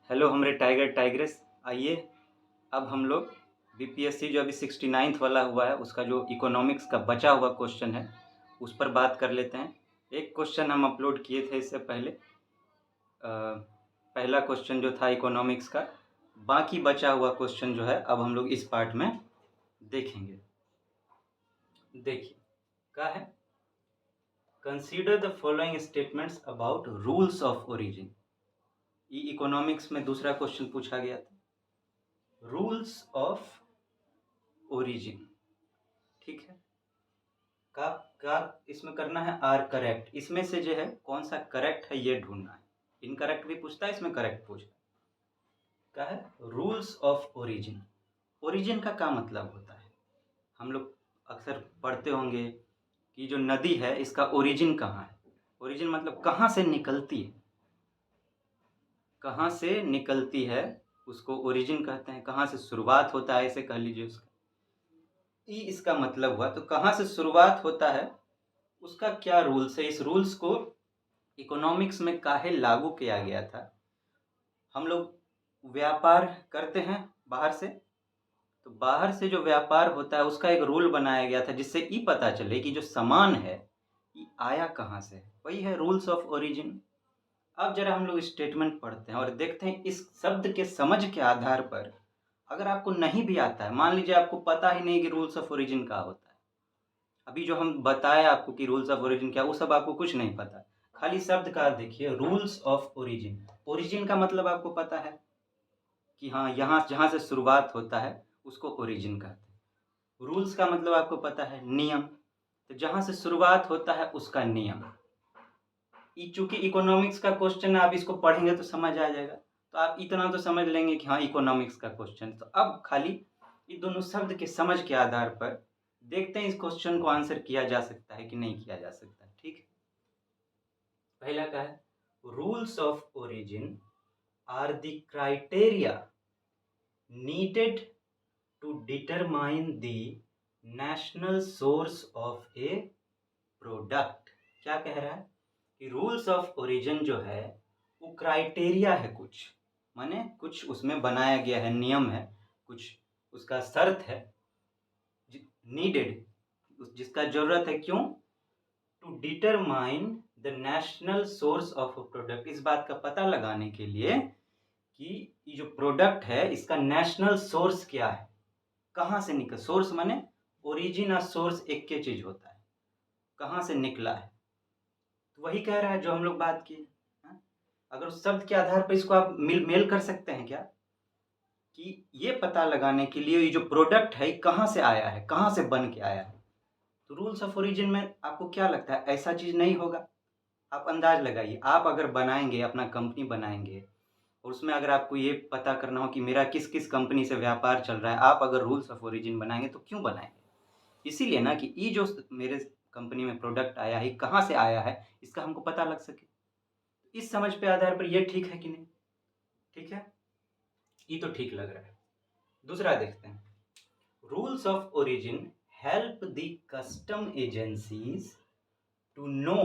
Hello हमारे tiger tigress. आइए अब हम लोग बीपीएससी जो अभी 69th वाला हुआ है उसका जो इकोनॉमिक्स का बचा हुआ क्वेश्चन है उस पर बात कर लेते हैं। एक क्वेश्चन हम अपलोड किए थे इससे पहले, पहला क्वेश्चन जो था इकोनॉमिक्स का, बाकी बचा हुआ क्वेश्चन जो है अब हम लोग इस पार्ट में देखेंगे। देखिए क्या है, consider the following statements about rules of origin. ये इकोनॉमिक्स में दूसरा क्वेश्चन पूछा गया था, रूल्स ऑफ ओरिजिन। ठीक है, का का इसमें करना है आर करेक्ट। इसमें से जो है कौन सा करेक्ट है ये ढूंढना है। इनकरेक्ट भी पूछता है, इसमें करेक्ट पूछ का है रूल्स ऑफ ओरिजिन। ओरिजिन का क्या मतलब होता है, हम लोग अक्सर पढ़ते होंगे कि जो नदी है इसका ओरिजिन कहाँ है। ओरिजिन मतलब कहाँ से निकलती है, कहाँ से निकलती है उसको ओरिजिन कहते हैं। कहाँ से शुरुआत होता है ऐसे कह लीजिए उसका, ई इसका मतलब हुआ। तो कहाँ से शुरुआत होता है उसका क्या रूल्स है, इस रूल्स को इकोनॉमिक्स में काहे लागू किया गया था। हम लोग व्यापार करते हैं बाहर से, तो बाहर से जो व्यापार होता है उसका एक रूल बनाया गया था जिससे ये पता चले कि जो सामान है ये आया कहाँ से, वही है रूल्स ऑफ ओरिजिन। अब जरा हम लोग स्टेटमेंट पढ़ते हैं और देखते हैं इस शब्द के समझ के आधार पर। अगर आपको नहीं भी आता है, मान लीजिए आपको पता ही नहीं कि रूल्स ऑफ ओरिजिन क्या होता है, अभी जो हम बताए आपको कि रूल्स ऑफ ओरिजिन क्या, वो सब आपको कुछ नहीं पता, खाली शब्द का देखिए रूल्स ऑफ ओरिजिन। ओरिजिन का मतलब आपको पता है कि हाँ यहाँ जहाँ से शुरुआत होता है उसको ओरिजिन कहते हैं। रूल्स का मतलब आपको पता है नियम, तो जहाँ से शुरुआत होता है उसका नियम। चूंकि इकोनॉमिक्स का क्वेश्चन है, आप इसको पढ़ेंगे तो समझ आ जाएगा, तो आप इतना तो समझ लेंगे कि हाँ इकोनॉमिक्स का क्वेश्चन। तो अब खाली ये दोनों शब्द के समझ के आधार पर देखते हैं इस क्वेश्चन को आंसर किया जा सकता है कि नहीं किया जा सकता। ठीक है, पहला का है rules of origin are the criteria needed to determine the national source of a product। क्या कह रहा है कि रूल्स ऑफ ओरिजिन जो है वो क्राइटेरिया है, कुछ माने कुछ उसमें बनाया गया है, नियम है, कुछ उसका शर्त है नीडेड, जिसका जरूरत है। क्यों? To determine the national source of a product, इस बात का पता लगाने के लिए कि ये जो प्रोडक्ट है इसका नेशनल सोर्स क्या है, कहाँ से निकल। सोर्स माने ओरिजिन और सोर्स एक के चीज होता है, कहाँ से निकला है। तो वही कह रहा है जो हम लोग बात किए। हाँ? अगर उस शब्द के आधार पर इसको आप मेल कर सकते हैं क्या, कि ये पता लगाने के लिए ये जो प्रोडक्ट है कहाँ से आया है, कहाँ से बन के आया है। तो रूल्स ऑफ ओरिजिन में आपको क्या लगता है ऐसा चीज नहीं होगा। आप अंदाज लगाइए, आप अगर बनाएंगे अपना कंपनी बनाएंगे और उसमें अगर आपको ये पता करना हो कि मेरा किस किस कंपनी से व्यापार चल रहा है, आप अगर रूल्स ऑफ ओरिजिन बनाएंगे तो क्यों बनाएंगे, इसीलिए ना कि ये जो मेरे कंपनी में प्रोडक्ट आया है कहाँ से आया है इसका हमको पता लग सके। इस समझ पे आधार पर ये ठीक है कि नहीं। ठीक है, ये तो ठीक लग रहा है। दूसरा देखते हैं, rules of origin help the custom agencies to know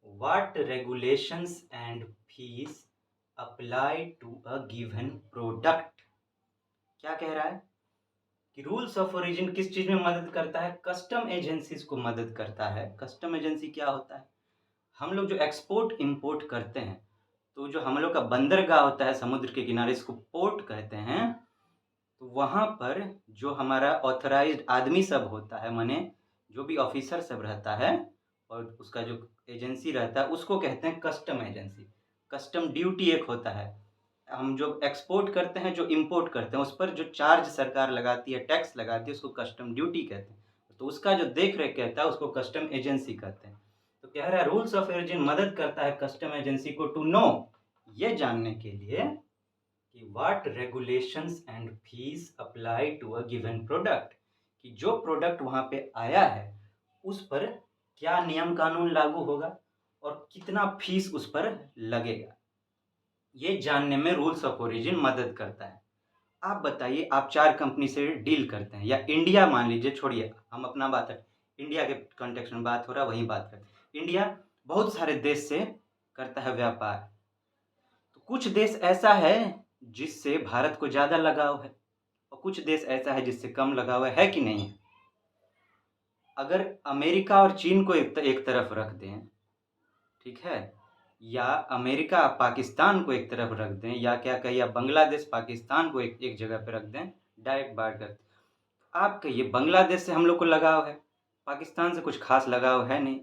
what regulations and fees apply to a given product। क्या कह रहा है कि रूल्स ऑफ ओरिजिन किस चीज में मदद करता है, कस्टम एजेंसीज को मदद करता है। कस्टम एजेंसी क्या होता है, हम लोग जो एक्सपोर्ट इंपोर्ट करते हैं, तो जो हम लोग का बंदरगाह होता है समुद्र के किनारे, इसको पोर्ट कहते हैं। तो वहाँ पर जो हमारा ऑथराइज्ड आदमी सब होता है, माने जो भी ऑफिसर सब रहता है और उसका जो एजेंसी रहता है उसको कहते हैं कस्टम एजेंसी। कस्टम ड्यूटी एक होता है, हम जो एक्सपोर्ट करते हैं जो इंपोर्ट करते हैं उस पर जो चार्ज सरकार लगाती है, टैक्स लगाती है, उसको कस्टम ड्यूटी कहते हैं। तो उसका जो देख रेख कहता है उसको कस्टम एजेंसी कहते हैं। तो कह रहा है रूल्स ऑफ ओरिजिन मदद करता है कस्टम एजेंसी को टू नो, ये जानने के लिए कि what regulations and fees apply to a given product, कि जो प्रोडक्ट वहां पे आया है उस पर क्या नियम कानून लागू होगा और कितना फीस उस पर लगेगा, ये जानने में रूल्स ऑफ ओरिजिन मदद करता है। आप बताइए, आप चार कंपनी से डील करते हैं, या इंडिया मान लीजिए, छोड़िए हम अपना बात है, इंडिया के कॉन्टेक्स्ट में बात हो रहा है वही बात करते हैं। इंडिया बहुत सारे देश से करता है व्यापार, तो कुछ देश ऐसा है जिससे भारत को ज़्यादा लगाव है और कुछ देश ऐसा है जिससे कम लगाव है कि नहीं है? अगर अमेरिका और चीन को एक तरफ रख दें, ठीक है, या अमेरिका पाकिस्तान को एक तरफ रख दें, या क्या कहिए बांग्लादेश पाकिस्तान को एक जगह पे रख दें, डायरेक्ट बात कर, आप कहिए बांग्लादेश से हम लोग को लगाव है, पाकिस्तान से कुछ खास लगाव है नहीं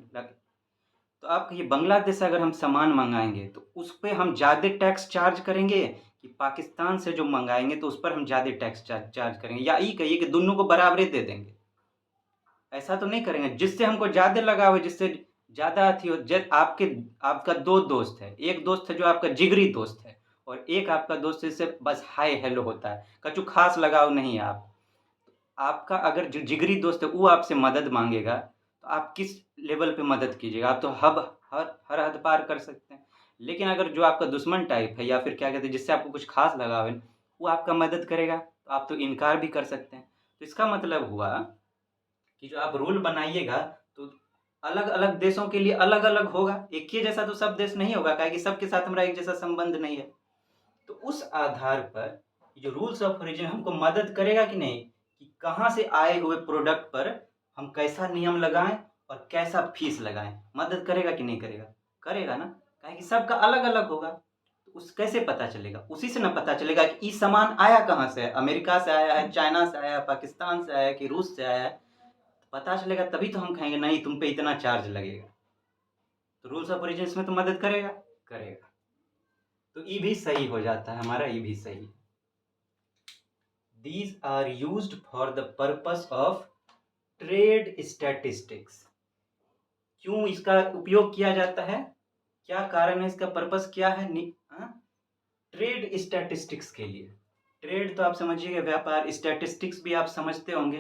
तो आप कहिए बांग्लादेश से अगर हम सामान मंगाएंगे तो उस पर हम ज़्यादा टैक्स चार्ज करेंगे कि पाकिस्तान से जो मंगाएंगे तो उस पर हम ज़्यादा टैक्स चार्ज करेंगे, या ये कहिए कि दोनों को बराबरी दे देंगे? ऐसा तो नहीं करेंगे। जिससे हमको ज़्यादा लगाव है, जिससे ज़्यादा अथी हो, आपका दो दोस्त है, एक दोस्त है जो आपका जिगरी दोस्त है और एक आपका दोस्त जिससे बस हाय हेलो होता है, कछु खास लगाव नहीं है। आपका अगर जो जिगरी दोस्त है वो आपसे मदद मांगेगा तो आप किस लेवल पे मदद कीजिएगा? आप तो हर हद पार कर सकते हैं। लेकिन अगर जो आपका दुश्मन टाइप है या फिर क्या कहते हैं जिससे आपको कुछ खास लगाव है, वो आपका मदद करेगा तो आप तो इनकार भी कर सकते हैं। तो इसका मतलब हुआ कि जो आप रूल बनाइएगा तो अलग अलग देशों के लिए अलग अलग होगा, एक ही जैसा तो सब देश नहीं होगा, काहे कि सबके साथ हमारा एक जैसा संबंध नहीं है। तो उस आधार पर जो रूल्स ऑफ ओरिजिन हमको मदद करेगा कि नहीं, कि कहाँ से आए हुए प्रोडक्ट पर हम कैसा नियम लगाएं और कैसा फीस लगाएं, मदद करेगा कि नहीं करेगा? करेगा ना, काहे कि सबका अलग अलग होगा। तो उस कैसे पता चलेगा? उसी से ना पता चलेगा कि ये सामान आया कहाँ से है, अमेरिका से आया है, चाइना से आया है, पाकिस्तान से आया है कि रूस से आया है। पता चलेगा तभी तो हम कहेंगे नहीं तुम पे इतना चार्ज लगेगा। तो रूल्स ऑफ ओरिजिन इसमें तो मदद करेगा, करेगा। तो ये भी सही हो जाता है हमारा, ये भी सही। These are used for the purpose of trade statistics। क्यों इसका उपयोग किया जाता है, क्या कारण है, इसका पर्पस क्या है? ट्रेड स्टैटिस्टिक्स के लिए। ट्रेड तो आप समझिएगा व्यापार, स्टैटिस्टिक्स भी आप समझते होंगे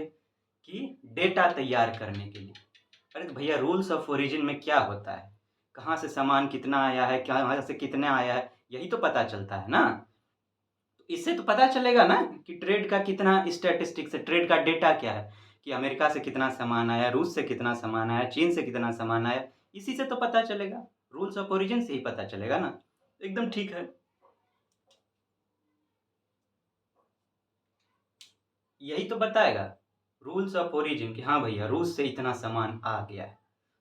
कि डेटा तैयार करने के लिए। अरे तो भैया रूल्स ऑफ ओरिजिन में क्या होता है, कहाँ से सामान कितना आया है, कहाँ से कितना आया है, यही तो पता चलता है ना। तो इससे तो पता चलेगा ना कि ट्रेड का कितना स्टैटिस्टिक्स है, ट्रेड का डेटा क्या है, कि अमेरिका से कितना सामान आया, रूस से कितना सामान आया, चीन से कितना सामान आया, इसी से तो पता चलेगा, रूल्स ऑफ ओरिजिन से ही पता चलेगा ना। एकदम ठीक है, यही तो बताएगा रूल्स ऑफ ओरिजिन कि हाँ भैया रूस से इतना सामान आ गया है,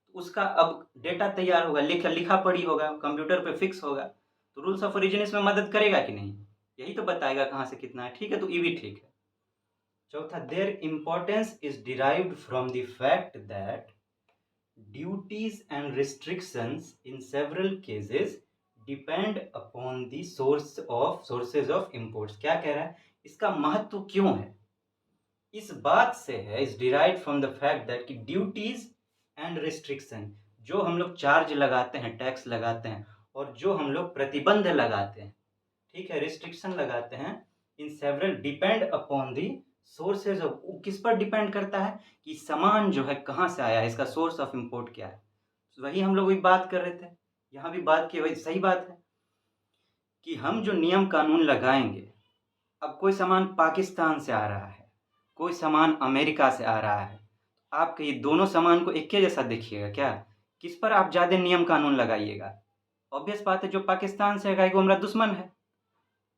तो उसका अब डेटा तैयार होगा, लिखा पढ़ी होगा, कंप्यूटर पे फिक्स होगा। तो रूल्स ऑफ ओरिजिन इसमें मदद करेगा कि नहीं? यही तो बताएगा कहाँ से कितना है। ठीक है, तो ये भी ठीक है। चौथा, there importance is derived from the fact that duties and restrictions in several cases depend upon the sources of imports. क्या कह रहा है, इसका महत्व क्यों है? इस बात से है, is derived from the fact that कि ड्यूटीज एंड रिस्ट्रिक्शन, जो हम लोग चार्ज लगाते हैं, टैक्स लगाते हैं, और जो हम लोग प्रतिबंध लगाते हैं, ठीक है, रिस्ट्रिक्शन लगाते हैं, in several depend upon the sources of, किस पर डिपेंड करता है कि सामान जो है कहाँ से आया है, इसका सोर्स ऑफ इंपोर्ट क्या है। वही हम लोग भी बात कर रहे थे, यहाँ भी बात की, वही सही बात है कि हम जो नियम कानून लगाएंगे, अब कोई सामान पाकिस्तान से आ रहा है, कोई सामान अमेरिका से आ रहा है, आप कहिए दोनों सामान को एक जैसा देखिएगा क्या? किस पर आप ज़्यादा नियम कानून लगाइएगा? ऑब्वियस बात है जो पाकिस्तान से आएगा वो हमारा दुश्मन है,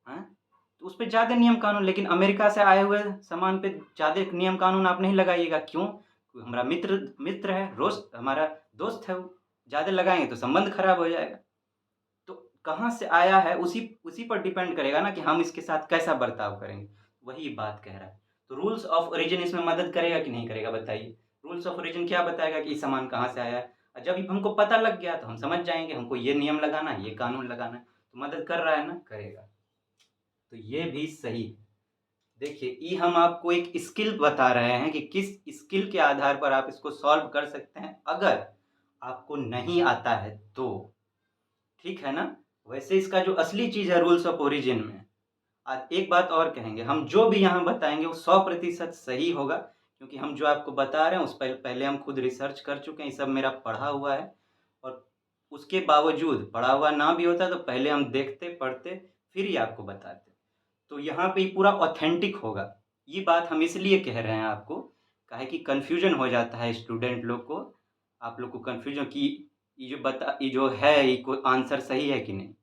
हाँ? तो उस पर ज़्यादा नियम कानून, लेकिन अमेरिका से आए हुए सामान पे ज़्यादा नियम कानून आप नहीं लगाइएगा। क्यों? क्योंकि हमारा मित्र है, रोस्त हमारा दोस्त है, वो ज़्यादा लगाएंगे तो संबंध खराब हो जाएगा। तो कहाँ से आया है उसी उसी पर डिपेंड करेगा ना कि हम इसके साथ कैसा बर्ताव करेंगे। वही बात कह रहा है। तो रूल्स ऑफ ओरिजिन इसमें मदद करेगा कि नहीं करेगा बताइए? रूल्स ऑफ ओरिजिन क्या बताएगा कि ये सामान कहाँ से आया है, और जब हमको पता लग गया तो हम समझ जाएंगे हमको ये नियम लगाना है, ये कानून लगाना है, तो मदद कर रहा है ना, करेगा। तो ये भी सही। देखिए ये हम आपको एक स्किल बता रहे हैं कि किस स्किल के आधार पर आप इसको सॉल्व कर सकते हैं अगर आपको नहीं आता है तो, ठीक है ना। वैसे इसका जो असली चीज़ है रूल्स ऑफ ओरिजिन में, आज एक बात और कहेंगे, हम जो भी यहाँ बताएंगे वो 100% सही होगा, क्योंकि हम जो आपको बता रहे हैं उस पर पहले हम खुद रिसर्च कर चुके हैं, ये सब मेरा पढ़ा हुआ है। और उसके बावजूद पढ़ा हुआ ना भी होता तो पहले हम देखते पढ़ते फिर ही आपको बताते। तो यहाँ पे पूरा ऑथेंटिक होगा। ये बात हम इसलिए कह रहे हैं आपको, काहे कि कन्फ्यूजन हो जाता है स्टूडेंट लोग को, आप लोग को कन्फ्यूजन कि ये जो है ये कोई आंसर सही है कि नहीं।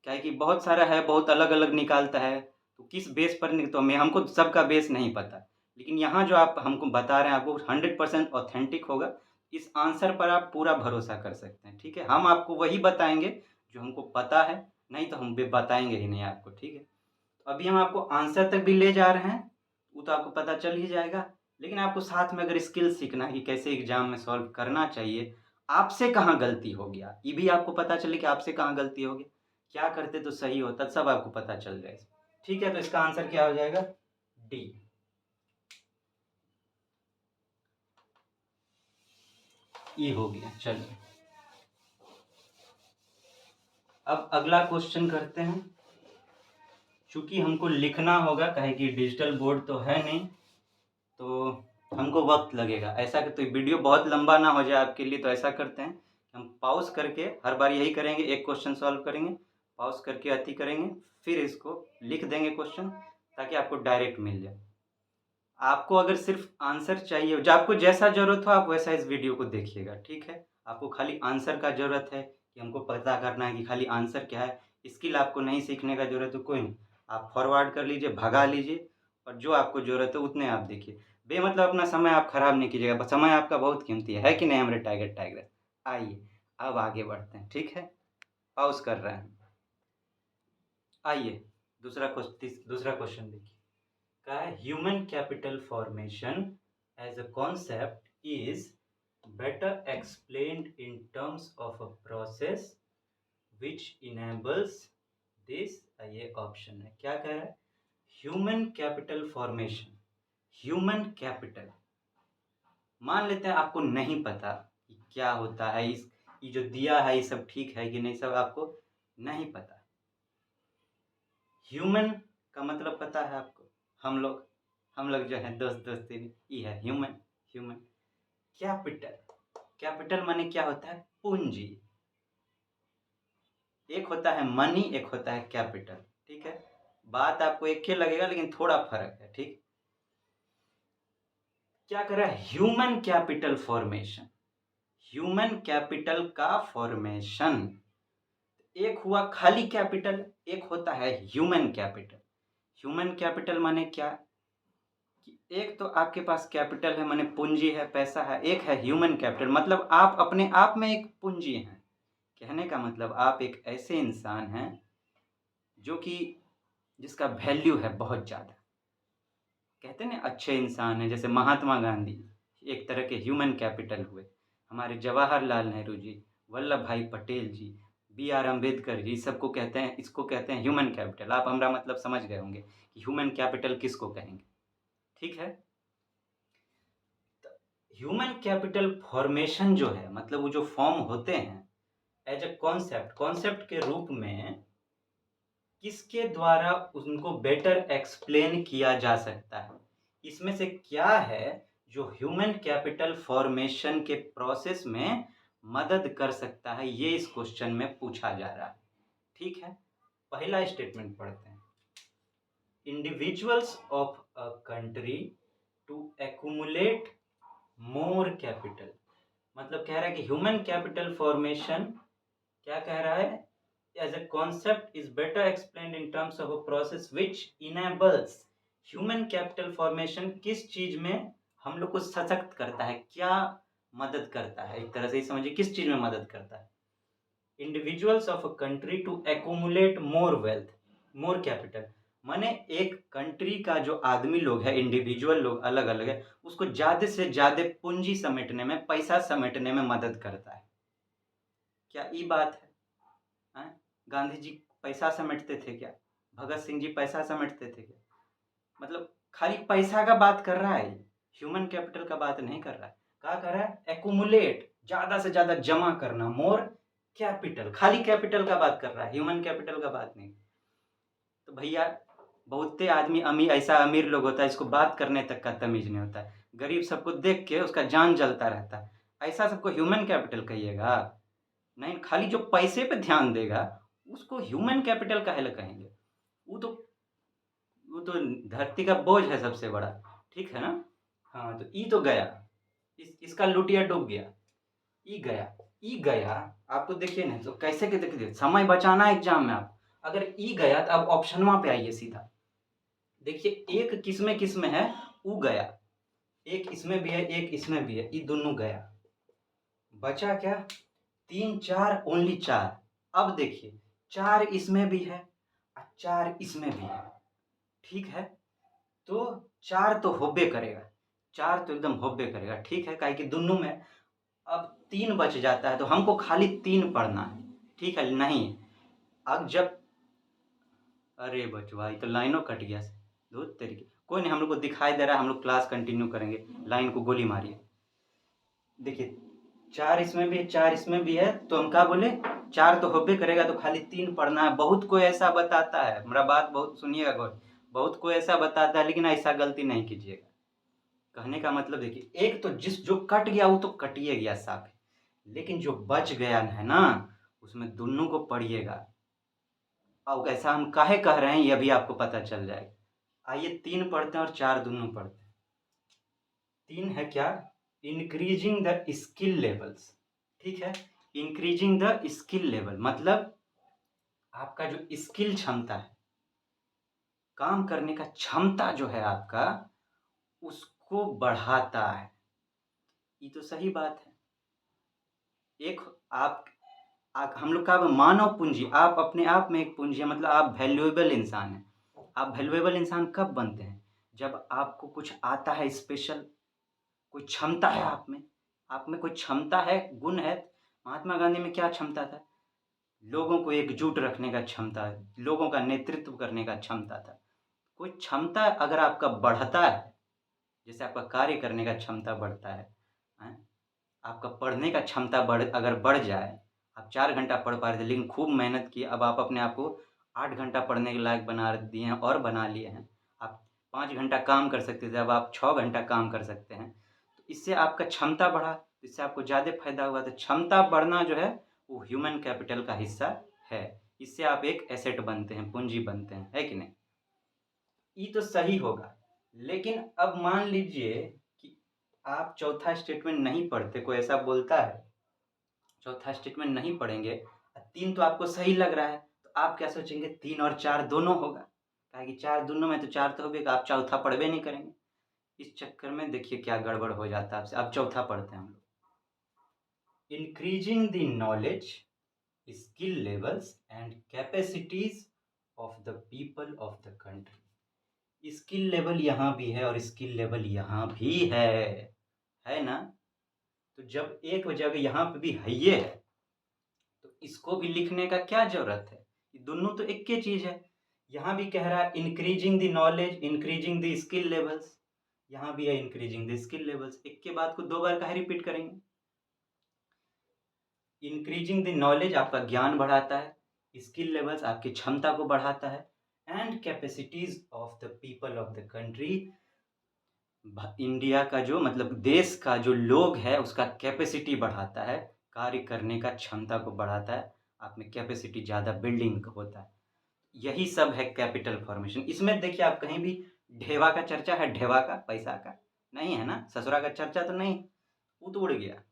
क्या है कि बहुत सारा है, बहुत अलग-अलग निकालता है, तो किस बेस पर तो मैं हमको सबका बेस नहीं पता। लेकिन यहाँ जो आप हमको बता रहे हैं आपको 100% ऑथेंटिक होगा, इस आंसर पर आप पूरा भरोसा कर सकते हैं, ठीक है? हम आपको वही बताएँगे जो हमको पता है, नहीं तो हम बताएँगे ही नहीं आपको, ठीक है? तो अभी हम आपको आंसर तक भी ले जा रहे हैं, वो तो आपको पता चल ही जाएगा, लेकिन आपको साथ में अगर स्किल सीखना है कि कैसे एग्ज़ाम में सॉल्व करना चाहिए, आपसे कहाँ गलती हो गया, ये भी आपको पता चले कि आपसे कहाँ गलती हो गई, क्या करते तो सही होता, सब आपको पता चल जाए। ठीक है, तो इसका आंसर क्या हो जाएगा? डी। ई हो गया। चलिए, अब अगला क्वेश्चन करते हैं। चूँकि हमको लिखना होगा, काहे कि डिजिटल बोर्ड तो है नहीं, तो हमको वक़्त लगेगा। ऐसा कि तो वीडियो बहुत लंबा ना हो जाए आपके लिए, तो ऐसा करते हैं, हम पॉज़ करके हर बार यही करेंगे, एक क्वेश्चन सॉल्व करेंगे, पॉज़ करके अति करेंगे, फिर इसको लिख देंगे क्वेश्चन, ताकि आपको डायरेक्ट मिल जाए। आपको अगर सिर्फ़ आंसर चाहिए, जो आपको जैसा ज़रूरत हो आप वैसा इस वीडियो को देखिएगा, ठीक है? आपको खाली आंसर का ज़रूरत है कि हमको पता करना है कि खाली आंसर क्या है, स्किल आपको नहीं सीखने का ज़रूरत है, कोई नहीं। आप फॉरवर्ड कर लीजिए, भगा लीजिए और जो आपको ज़रूरत है उतने आप देखिए। बेमतलब अपना समय आप खराब नहीं कीजिएगा, समय आपका बहुत कीमती है कि नहीं हमारे टाइगर टाइगर? आइए, अब आगे बढ़ते हैं, ठीक है? पॉज़ कर रहे हैं। आइए, दूसरा क्वेश्चन देखिए। का human capital formation as a concept is better explained in terms of a process which enables this. ये ऑप्शन है, क्या कह रहा है? Human capital formation, human capital, मान लेते हैं आपको नहीं पता कि क्या होता है, इस ये जो दिया है ये सब ठीक है कि नहीं, सब आपको नहीं पता। ह्यूमन का मतलब पता है आपको, हम लोग जो है दोस्त दोस्ती में, ये है ह्यूमन। ह्यूमन कैपिटल, कैपिटल माने क्या होता है? पूंजी। एक होता है मनी, एक होता है कैपिटल, ठीक है? बात आपको एक ही लगेगा लेकिन थोड़ा फर्क है, ठीक? क्या कर रहा है? Human capital formation, human capital का फॉर्मेशन। एक हुआ खाली कैपिटल, एक होता है ह्यूमन कैपिटल। ह्यूमन कैपिटल माने क्या कि एक तो आपके पास कैपिटल है माने पूंजी है, पैसा है, एक है ह्यूमन कैपिटल मतलब आप अपने आप में एक पूंजी हैं। कहने का मतलब आप एक ऐसे इंसान हैं जो कि जिसका वैल्यू है बहुत ज़्यादा। कहते हैं ना अच्छे इंसान हैं, जैसे महात्मा गांधी एक तरह के ह्यूमन कैपिटल हुए, हमारे जवाहरलाल नेहरू जी, वल्लभ भाई पटेल जी, B.R. अम्बेडकर जी, सबको कहते हैं, इसको कहते हैं ह्यूमन कैपिटल। आप हमारा मतलब समझ गए होंगे कि ह्यूमन कैपिटल किसको कहेंगे, ठीक है? ह्यूमन कैपिटल फॉर्मेशन जो है मतलब वो जो फॉर्म होते हैं एज अ कॉन्सेप्ट, कॉन्सेप्ट के रूप में किसके द्वारा उनको बेटर एक्सप्लेन किया जा सकता है? इसमें से क्या है जो ह्यूमन कैपिटल फॉर्मेशन के प्रोसेस में मदद कर सकता है, ये इस क्वेश्चन में पूछा जा रहा है, ठीक है? पहला स्टेटमेंट पढ़ते हैं। Individuals of a country to accumulate more capital, मतलब कह रहा है कि ह्यूमन कैपिटल फॉर्मेशन क्या कह रहा है? As a concept is better explained in terms of a process which enables. Human capital formation किस चीज में हम लोग को सशक्त करता है, क्या मदद करता है? एक तरह से ही समझिए किस चीज में मदद करता है? Individuals of a country to accumulate more wealth, more capital, माने एक कंट्री का जो आदमी लोग है, इंडिविजुअल लोग अलग अलग है, उसको ज्यादा से ज्यादा पूंजी समेटने में, पैसा समेटने में मदद करता है। क्या ये बात है? हैं? गांधी जी पैसा समेटते थे क्या? भगत सिंह जी पैसा समेटते थे क्या? मतलब खाली पैसा का बात कर रहा है, ह्यूमन कैपिटल का बात नहीं कर रहा है। क्या कर रहा है? एक्यूमुलेट, ज्यादा से ज्यादा जमा करना, मोर कैपिटल, खाली कैपिटल का बात कर रहा है, ह्यूमन कैपिटल का बात नहीं। तो भैया बहुते आदमी अमीर, ऐसा अमीर लोग होता है इसको बात करने तक का तमीज नहीं होता है, गरीब सबको देख के उसका जान जलता रहता है, ऐसा सबको ह्यूमन कैपिटल कहिएगा? नहीं, खाली जो पैसे पे ध्यान देगा उसको ह्यूमन कैपिटल काहे ला कहेंगे? वो तो वो तो धरती का बोझ है सबसे बड़ा, ठीक है ना? हाँ, तो ई तो गया, इसका लुटिया डूब गया, ई गया, ई गया। आपको देखिए ना तो कैसे के देखिए, समय बचाना है एग्जाम में, आप अगर ई गया तो अब ऑप्शनवा पे आइए सीधा। देखिए एक किसमें है, ऊ गया, एक इसमें भी है, एक इसमें भी है, ये दोनों गया, बचा क्या, 3 4 ओनली 4। अब देखिए 4 इसमें भी है और 4 इसमें भी है, ठीक है। तो 4 तो होबे करेगा, 4 तो एकदम होबे करेगा, ठीक है, काहे कि दोनों में अब 3 बच जाता है तो हमको खाली 3 पढ़ना है, ठीक है। नहीं, अब जब, अरे बचवा ये तो लाइनों कट गया से, धुत तेरी, कोई नहीं, हम लोग को दिखाई दे रहा है, हम लोग क्लास कंटिन्यू करेंगे, लाइन को गोली मारिए। देखिए 4 इसमें भी है, 4 इसमें भी है, तो हम क्या बोले, 4 तो होबे करेगा तो खाली 3 पढ़ना है। बहुत कोई ऐसा बताता है, मेरा बात बहुत सुनिएगा गौर, बहुत कोई ऐसा बताता है, लेकिन ऐसा गलती नहीं कीजिएगा। कहने का मतलब देखिए, एक तो जिस जो कट गया वो तो कटिए गया साफ है, लेकिन जो बच गया है ना, उसमें दोनों को पढ़िएगा। अब ऐसा हम काहे कह रहे हैं ये भी आपको पता चल जाएगा। आइए 3 पढ़ते हैं और 4 दोनों पढ़ते हैं। 3 है क्या, इंक्रीजिंग द स्किल लेवल्स, ठीक है। इंक्रीजिंग द स्किल लेवल मतलब आपका जो स्किल क्षमता है, काम करने का क्षमता जो है आपका, उसको बढ़ाता है। ये तो सही बात है। एक आप हम लोग का मानव पूंजी, आप अपने आप में एक पूंजी है, मतलब आप वैल्यूएबल इंसान हैं। आप वैल्यूएबल इंसान कब बनते हैं, जब आपको कुछ आता है स्पेशल, कोई क्षमता है आप में कोई क्षमता है, गुण है। महात्मा गांधी में क्या क्षमता था, लोगों को एकजुट रखने का क्षमता है, लोगों का नेतृत्व करने का क्षमता था। कोई क्षमता अगर आपका बढ़ता है, जैसे आपका कार्य करने का क्षमता बढ़ता है, आपका पढ़ने का क्षमता अगर बढ़ जाए, आप 4 घंटा पढ़ पा रहे थे लेकिन खूब मेहनत की, अब आप अपने आप को 8 घंटा पढ़ने के लायक बना दिए हैं और बना लिए हैं। आप 5 घंटा काम कर सकते थे, अब आप 6 घंटा काम कर सकते हैं, तो इससे आपका क्षमता बढ़ा, तो इससे आपको ज़्यादा फायदा हुआ। तो क्षमता बढ़ना जो है वो ह्यूमन कैपिटल का हिस्सा है, इससे आप एक एसेट बनते हैं, पूंजी बनते हैं, है कि नहीं। ये तो सही होगा, लेकिन अब मान लीजिए कि आप चौथा स्टेटमेंट नहीं पढ़ते, कोई ऐसा बोलता है चौथा स्टेटमेंट नहीं पढ़ेंगे, 3 तो आपको सही लग रहा है, तो आप क्या सोचेंगे 3 और 4 दोनों होगा, कहा कि 4 दोनों में तो 4 तो होगा, आप चौथा पढ़वे नहीं करेंगे। इस चक्कर में देखिए क्या गड़बड़ हो जाता है आपसे। अब चौथा पढ़ते हैं हम लोग, increasing the knowledge, skill levels and capacities of the people of the country. Skill level यहाँ भी है और स्किल लेवल यहाँ भी है ना। तो जब एक जगह यहाँ पे भी है ये है, तो इसको भी लिखने का क्या जरूरत है, ये दोनों तो एक ही चीज है। यहाँ भी कह रहा है increasing the knowledge, increasing the skill levels, यहाँ भी है इंक्रीजिंग द स्किल लेवल्स, एक के बात को 2 बार काहे रिपीट करेंगे। इंक्रीजिंग द नॉलेज आपका ज्ञान बढ़ाता है, स्किल लेवल्स आपकी क्षमता को बढ़ाता है, and capacities of the people of the country, India का जो मतलब देश का जो लोग है उसका कैपेसिटी बढ़ाता है, कार्य करने का क्षमता को बढ़ाता है, आप में कैपेसिटी ज़्यादा बिल्डिंग होता है। यही सब है कैपिटल फॉर्मेशन। इसमें देखिए आप कहीं भी ढेवा का चर्चा है, ढेवा का पैसा का नहीं है ना, ससुरा का चर्चा तो नहीं, वो तो उड़ गया,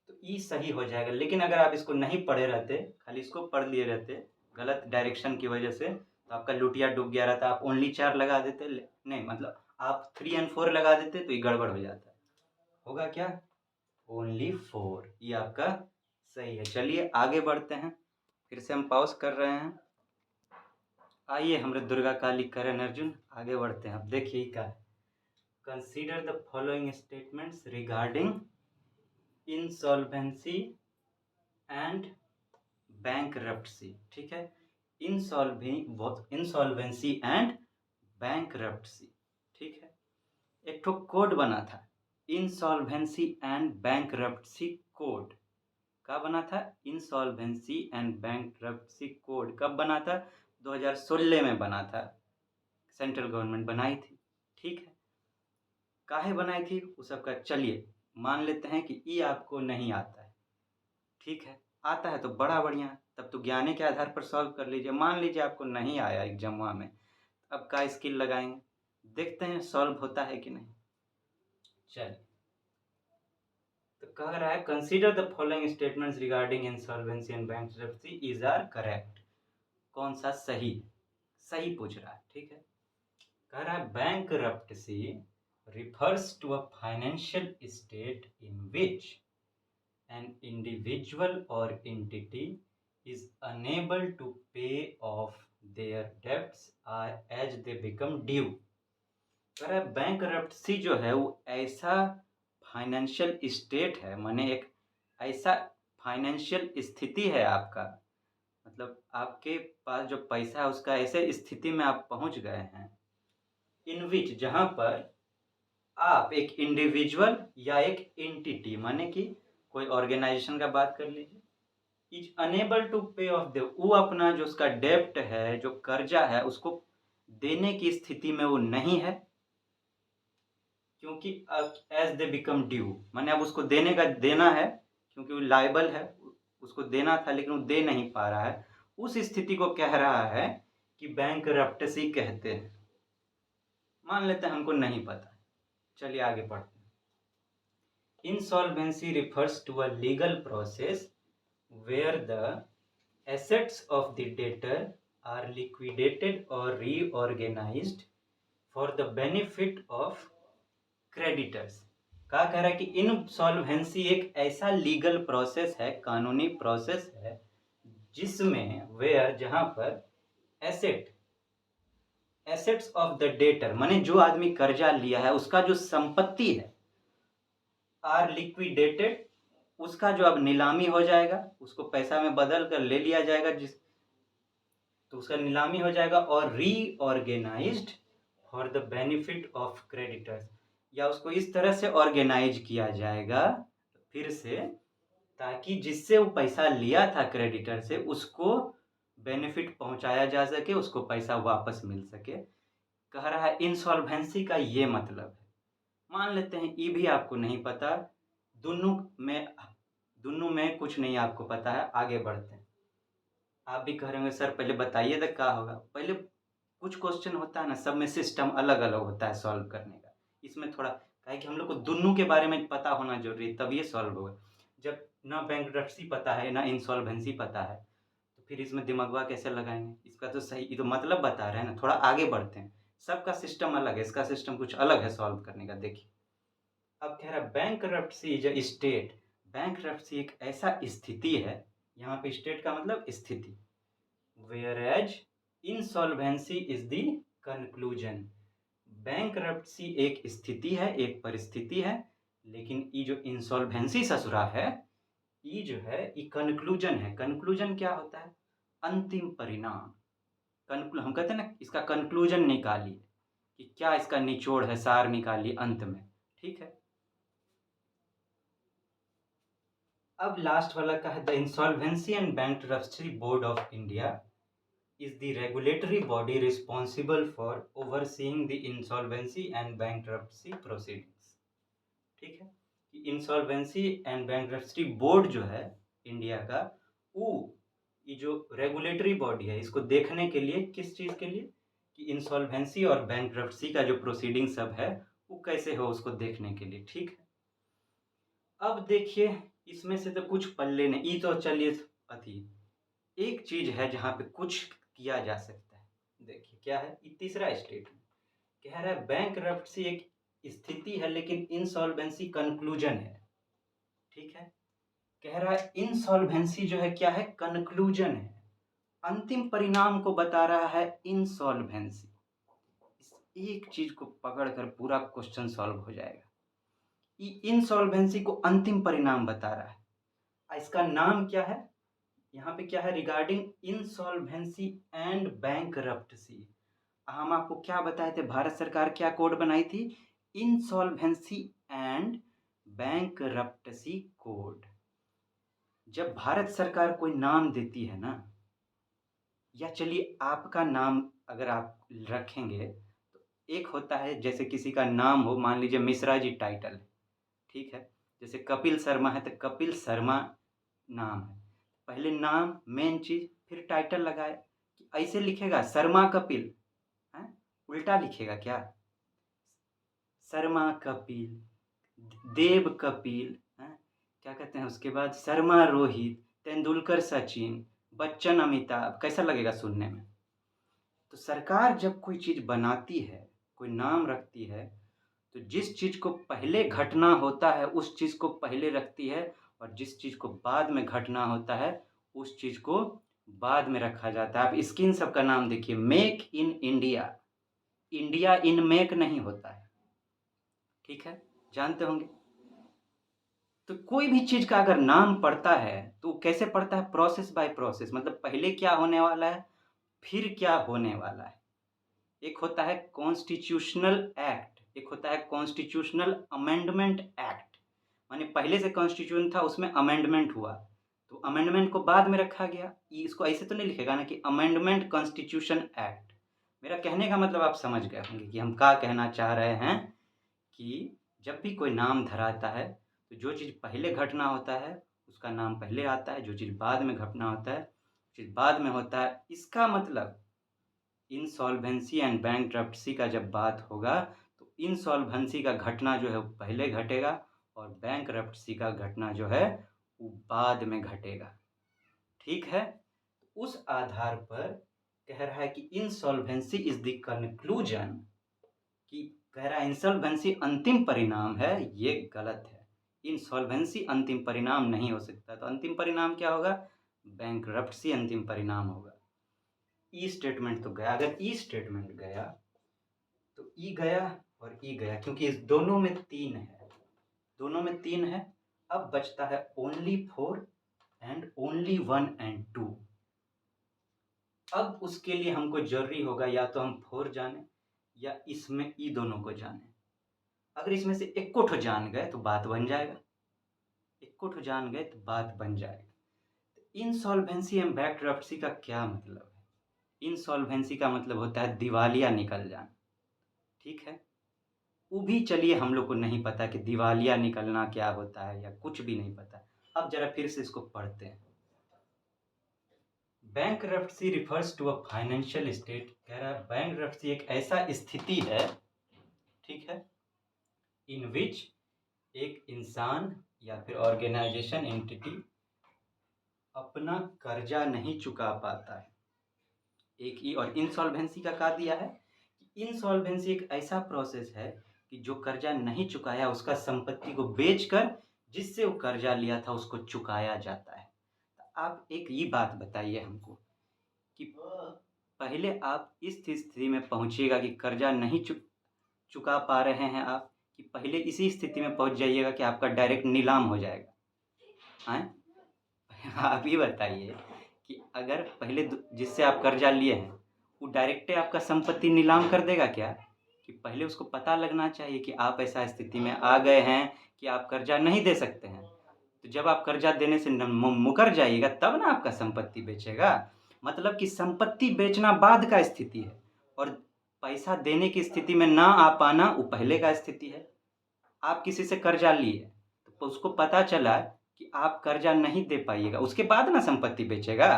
तो ये सही हो जाएगा। लेकिन अगर आप इसको नहीं पढ़े रहते, खाली इसको पढ़ लिए रहते गलत डायरेक्शन की वजह से, तो आपका लुटिया डूब गया रहता, आप ओनली 4 लगा देते, नहीं मतलब आप 3 एंड 4 लगा देते तो ये गड़बड़ हो जाता। होगा क्या, ओनली 4, ये आपका सही है। चलिए आगे बढ़ते हैं, फिर से हम पॉज कर रहे हैं। आइए हमारे दुर्गा काली करण अर्जुन, आगे बढ़ते हैं। अब देखिए क्या है, consider the following statements regarding insolvency and bankruptcy, ठीक है। इंसॉल्वेंसी एंड बैंकरप्सी, ठीक है। एक ठो कोड बना था, इंसॉल्वेंसी एंड बैंकरप्सी कोड। कब बना था, इंसॉल्वेंसी एंड बैंकरप्सी कोड कब बना था, 2016 में बना था, सेंट्रल गवर्नमेंट बनाई थी, ठीक है। काहे बनाई थी वो सबका चलिए मान लेते हैं कि ये आपको नहीं आता है, ठीक है। आता है तो बड़ा बढ़िया, तब तो ज्ञाने के आधार पर सॉल्व कर लीजिए। मान लीजिए आपको नहीं आया एग्जाम में, अब का स्किल लगाएंगे, देखते हैं सॉल्व होता है कि नहीं। चलिए, तो कह रहा है consider the following statements regarding insolvency and bankruptcy is are correct. कौन सा सही है, सही पूछ रहा है, ठीक है। कह रहा है बैंकरप्टेसी refers to a financial state in which an individual or entity is unable to pay off their debts as they become due। कह रहा है बैंकरप्टेसी जो है वो ऐसा फाइनेंशियल स्टेट है, माने एक ऐसा फाइनेंशियल स्थिति है आपका, मतलब आपके पास जो पैसा है उसका ऐसे स्थिति में आप पहुंच गए हैं, इन विच जहां पर आप एक इंडिविजुअल या एक एंटिटी माने कि कोई ऑर्गेनाइजेशन का बात कर लीजिए, इज अनेबल टू पे ऑफ द, वो अपना जो उसका डेब्ट है, जो कर्जा है, उसको देने की स्थिति में वो नहीं है, क्योंकि एज दे बिकम ड्यू, माने अब उसको देने का देना है, क्योंकि वो लायबल है, उसको देना था लेकिन वो दे नहीं पा रहा है, उस स्थिति को कह रहा है कि बैंकरप्टेसी कहते हैं। मान लेते हैं हमको नहीं पता, चलिए आगे पढ़ते हैं। Insolvency refers to a legal process where the assets of the debtor are liquidated or reorganized for the benefit of creditors। क्या कह रहा है कि इंसॉल्वेंसी एक ऐसा लीगल प्रोसेस है, कानूनी प्रोसेस है, जिसमें वेयर जहां पर एसेट्स ऑफ द डेटर माने जो आदमी कर्जा लिया है उसका जो संपत्ति है, आर लिक्विडेटेड, उसका जो अब नीलामी हो जाएगा, उसको पैसा में बदल कर ले लिया जाएगा, तो उसका नीलामी हो जाएगा, और reorganised for the benefit of creditors, या उसको इस तरह से ऑर्गेनाइज किया जाएगा फिर से, ताकि जिससे वो पैसा लिया था क्रेडिटर से उसको बेनिफिट पहुंचाया जा सके, उसको पैसा वापस मिल सके। कह रहा है इंसॉल्वेंसी का ये मतलब है। मान लेते हैं ये भी आपको नहीं पता, दोनों में कुछ नहीं आपको पता है, आगे बढ़ते हैं। आप भी कह रहे होंगे सर पहले बताइए तो क्या होगा। पहले कुछ क्वेश्चन होता है ना, सब में सिस्टम अलग अलग होता है सॉल्व करने का, इसमें थोड़ा क्या है कि हम लोग को दोनों के बारे में पता होना जरूरी है, तब ये सॉल्व होगा। जब ना बैंकरप्सी पता है ना इंसॉल्वेंसी पता है, तो फिर इसमें दिमागवा कैसे लगाएंगे। इसका तो सही, ये तो मतलब बता रहे हैं ना। थोड़ा आगे बढ़ते हैं, सबका सिस्टम अलग है, इसका सिस्टम कुछ अलग है सॉल्व करने का। देखिए अब कह रहा है bankruptcy is a state, bankruptcy एक ऐसा स्थिति है, यहाँ पे स्टेट का मतलब स्थिति, whereas insolvency is the conclusion। Bankruptcy एक स्थिति है, एक परिस्थिति है, लेकिन ये जो इंसॉल्वेंसी ससुरा है, ये जो है ये कंक्लूजन है। कंक्लूजन क्या होता है? अंतिम परिणाम। हम कहते हैं ना इसका कंक्लूजन निकालिए, कि क्या इसका निचोड़ है, सार निकालिए अंत में, ठीक है। अब लास्ट वाला का है the insolvency and bankruptcy board of India is the regulatory body responsible for overseeing the insolvency and bankruptcy proceedings। ठीक है कि इंसॉल्वेंसी एंड बैंकरप्सी बोर्ड जो है इंडिया का, वो ये जो रेगुलेटरी बॉडी है, इसको देखने के लिए, किस चीज़ के लिए, कि इंसॉल्वेंसी और बैंकरप्सी का जो प्रोसीडिंग सब है वो कैसे हो, उसको देखने के लिए, ठीक है। अब देखिए इसमें से तो कुछ पल्ले नहीं, ये तो चलिए अति एक चीज है जहां पे कुछ किया जा सकता है। देखिए क्या है, ये तीसरा स्टेटमेंट कह रहा है बैंकरप्सी एक स्थिति है लेकिन इंसॉल्वेंसी कंक्लूजन है, ठीक है। कह रहा है इंसॉल्वेंसी जो है क्या है, कंक्लूजन है, अंतिम परिणाम को बता रहा है इंसॉल्वेंसी। इस एक चीज को पकड़कर पूरा क्वेश्चन सॉल्व हो जाएगा। ये इंसॉल्वेंसी को अंतिम परिणाम बता रहा है, इसका नाम क्या है, यहाँ पे क्या है, रिगार्डिंग इंसॉल्वेंसी एंड बैंकरप्टेसी। हम आपको क्या बताए थे, भारत सरकार क्या कोड बनाई थी, इंसॉल्वेंसी एंड बैंकरप्टेसी कोड। जब भारत सरकार कोई नाम देती है ना, या चलिए आपका नाम अगर आप रखेंगे तो एक होता है, जैसे किसी का नाम हो, मान लीजिए मिश्रा जी टाइटल है, ठीक है। जैसे कपिल शर्मा है तो कपिल शर्मा नाम है, पहले नाम मेन चीज, फिर टाइटल लगाए। कि ऐसे लिखेगा शर्मा कपिल, है उल्टा लिखेगा क्या, शर्मा कपिल, देव कपिल, है क्या कहते हैं, उसके बाद शर्मा रोहित, तेंदुलकर सचिन, बच्चन अमिताभ, कैसा लगेगा सुनने में? तो सरकार जब कोई चीज़ बनाती है, कोई नाम रखती है, तो जिस चीज़ को पहले घटना होता है, उस चीज़ को पहले रखती है और जिस चीज़ को बाद में घटना होता है, उस चीज़ को बाद में रखा जाता है। आप इसकी इन सब का नाम देखिए, make in India, India in make नहीं होता है, ठीक है? जानते होंगे। तो कोई भी चीज़ का अगर नाम पड़ता है, तो कैसे पड़ता है? प्रोसेस बाय प्रोसेस, मतलब पहले क्या होने वाला है, फिर क्या होने वाला है। एक होता है कॉन्स्टिट्यूशनल एक्ट, एक होता है कॉन्स्टिट्यूशनल अमेंडमेंट एक्ट। माने पहले से कॉन्स्टिट्यूशन था, उसमें अमेंडमेंट हुआ, तो अमेंडमेंट को बाद में रखा गया। इसको ऐसे तो नहीं लिखेगा ना कि अमेंडमेंट कॉन्स्टिट्यूशन एक्ट। मेरा कहने का मतलब आप समझ गए होंगे कि हम क्या कहना चाह रहे हैं, कि जब भी कोई नाम धराता है, तो जो चीज़ पहले घटना होता है, उसका नाम पहले आता है, जो चीज़ बाद में घटना होता है, चीज़ बाद में होता है। इसका मतलब इंसॉल्वेंसी एंड बैंकरप्सी का जब बात होगा, तो इंसॉल्वेंसी का घटना जो है वो पहले घटेगा और बैंकरप्सी का घटना जो है वो बाद में घटेगा, ठीक है? उस आधार पर कह रहा है कि इंसॉल्वेंसी इज द कंक्लूजन, कि कह रहा है इंसॉल्वेंसी अंतिम परिणाम है, ये गलत है। इंसॉल्वेंसी अंतिम परिणाम नहीं हो सकता, तो अंतिम परिणाम क्या होगा? बैंकरप्सी अंतिम परिणाम होगा। ई स्टेटमेंट तो गया, अगर ई स्टेटमेंट गया तो ई गया और ई गया, क्योंकि इस दोनों में 3 है, दोनों में 3 है। अब बचता है ओनली 4 एंड ओनली 1 एंड 2। अब उसके लिए हमको जरूरी होगा या तो हम 4 जाने या इसमें ई दोनों को जाने। अगर इसमें से एक को जान गए तो बात बन जाएगा, एक को जान गए तो बात बन जाएगा। इंसॉल्वेंसी एंड बैंकरप्सी का क्या मतलब है? इंसॉल्वेंसी का मतलब होता है दिवालिया निकल जाना, ठीक है? वो भी चलिए हम लोग को नहीं पता कि दिवालिया निकलना क्या होता है, या कुछ भी नहीं पता। अब जरा फिर से इसको पढ़ते हैं। Bankruptcy refers to a financial state, कह रहा है बैंकरप्सी एक ऐसा स्थिति है, ठीक है, इन विच एक इंसान या फिर ऑर्गेनाइजेशन एंटिटी अपना कर्जा नहीं चुका पाता है। एक ही, और इंसॉल्वेंसी का कहा दिया है कि इंसॉल्वेंसी एक ऐसा प्रोसेस है कि जो कर्जा नहीं चुकाया उसका संपत्ति को बेचकर जिससे वो कर्जा लिया था उसको चुकाया जाता है। तो आप एक ये बात बताइए हमको कि पहले आप इस स्थिति में पहुंचिएगा कि कर्जा नहीं चुका पा रहे हैं आप, कि पहले इसी स्थिति में पहुंच जाइएगा कि आपका डायरेक्ट नीलाम हो जाएगा, हैं? आप ये बताइए कि अगर पहले जिससे आप कर्जा लिए हैं वो डायरेक्ट आपका संपत्ति नीलाम कर देगा क्या? कि पहले उसको पता लगना चाहिए कि आप ऐसा स्थिति में आ गए हैं कि आप कर्जा नहीं दे सकते हैं। तो जब आप कर्जा देने से मुकर जाइएगा तब ना आपका संपत्ति बेचेगा। मतलब कि संपत्ति बेचना बाद का स्थिति है और पैसा देने की स्थिति में ना आ पाना वो पहले का स्थिति है। आप किसी से कर्जा लिए तो उसको पता चला कि आप कर्जा नहीं दे पाइएगा, उसके बाद ना संपत्ति बेचेगा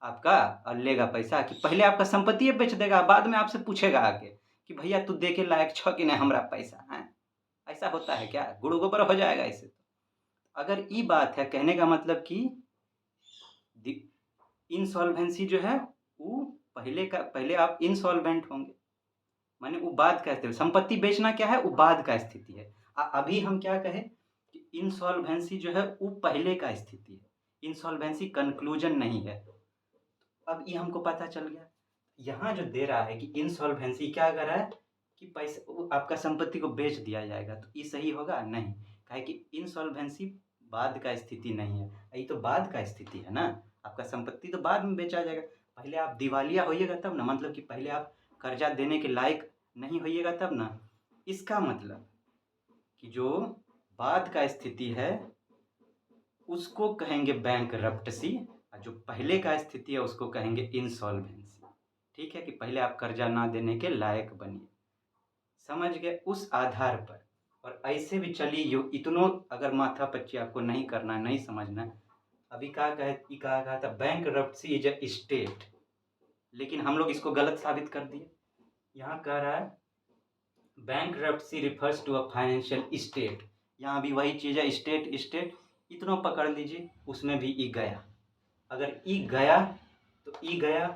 आपका और लेगा पैसा, कि पहले आपका संपत्ति बेच देगा, बाद में आपसे पूछेगा आके कि भैया तू दे के लायक छो कि नहीं हमरा पैसा है। ऐसा होता है क्या? गुड़ गोबर हो जाएगा इससे। तो अगर ये बात है, कहने का मतलब कि इंसॉल्वेंसी जो है वो पहले आप इंसॉल्वेंट होंगे, माने वो बाद का स्थिति। संपत्ति बेचना क्या है? वो बाद का स्थिति है। अभी हम क्या कहें कि इंसॉल्वेंसी जो है वो पहले का स्थिति है, इंसॉल्वेंसी कंक्लूजन नहीं है। अब ये हमको पता चल गया। यहाँ जो दे रहा है कि इंसॉल्वेंसी क्या कर रहा है कि पैसा आपका संपत्ति को बेच दिया जाएगा, तो ये सही होगा? नहीं, काहे कि इंसॉल्वेंसी बाद का स्थिति नहीं है, ये तो बाद का स्थिति है ना। आपका संपत्ति तो बाद में बेचा जाएगा, पहले आप दिवालिया होइएगा तब ना, मतलब कि पहले आप कर्जा देने के लायक नहीं होइएगा तब ना। इसका मतलब कि जो बाद का स्थिति है उसको कहेंगे बैंकरप्टसी और जो पहले का स्थिति है उसको कहेंगे इंसॉल्वेंसी, ठीक है? कि पहले आप कर्जा ना देने के लायक बनिए, समझ गए? उस आधार पर। और ऐसे भी चलिए यो इतनों अगर माथा पच्ची आपको नहीं करना, नहीं समझना, अभी कहा था बैंकरप्टसी इज ए स्टेट, लेकिन हम लोग इसको गलत साबित कर दिए। यहाँ कह रहा है bankruptcy refers to a financial state, यहाँ भी वही चीज़ है, स्टेट स्टेट, इतना पकड़ लीजिए, उसमें भी ई गया। अगर ई गया तो ई गया,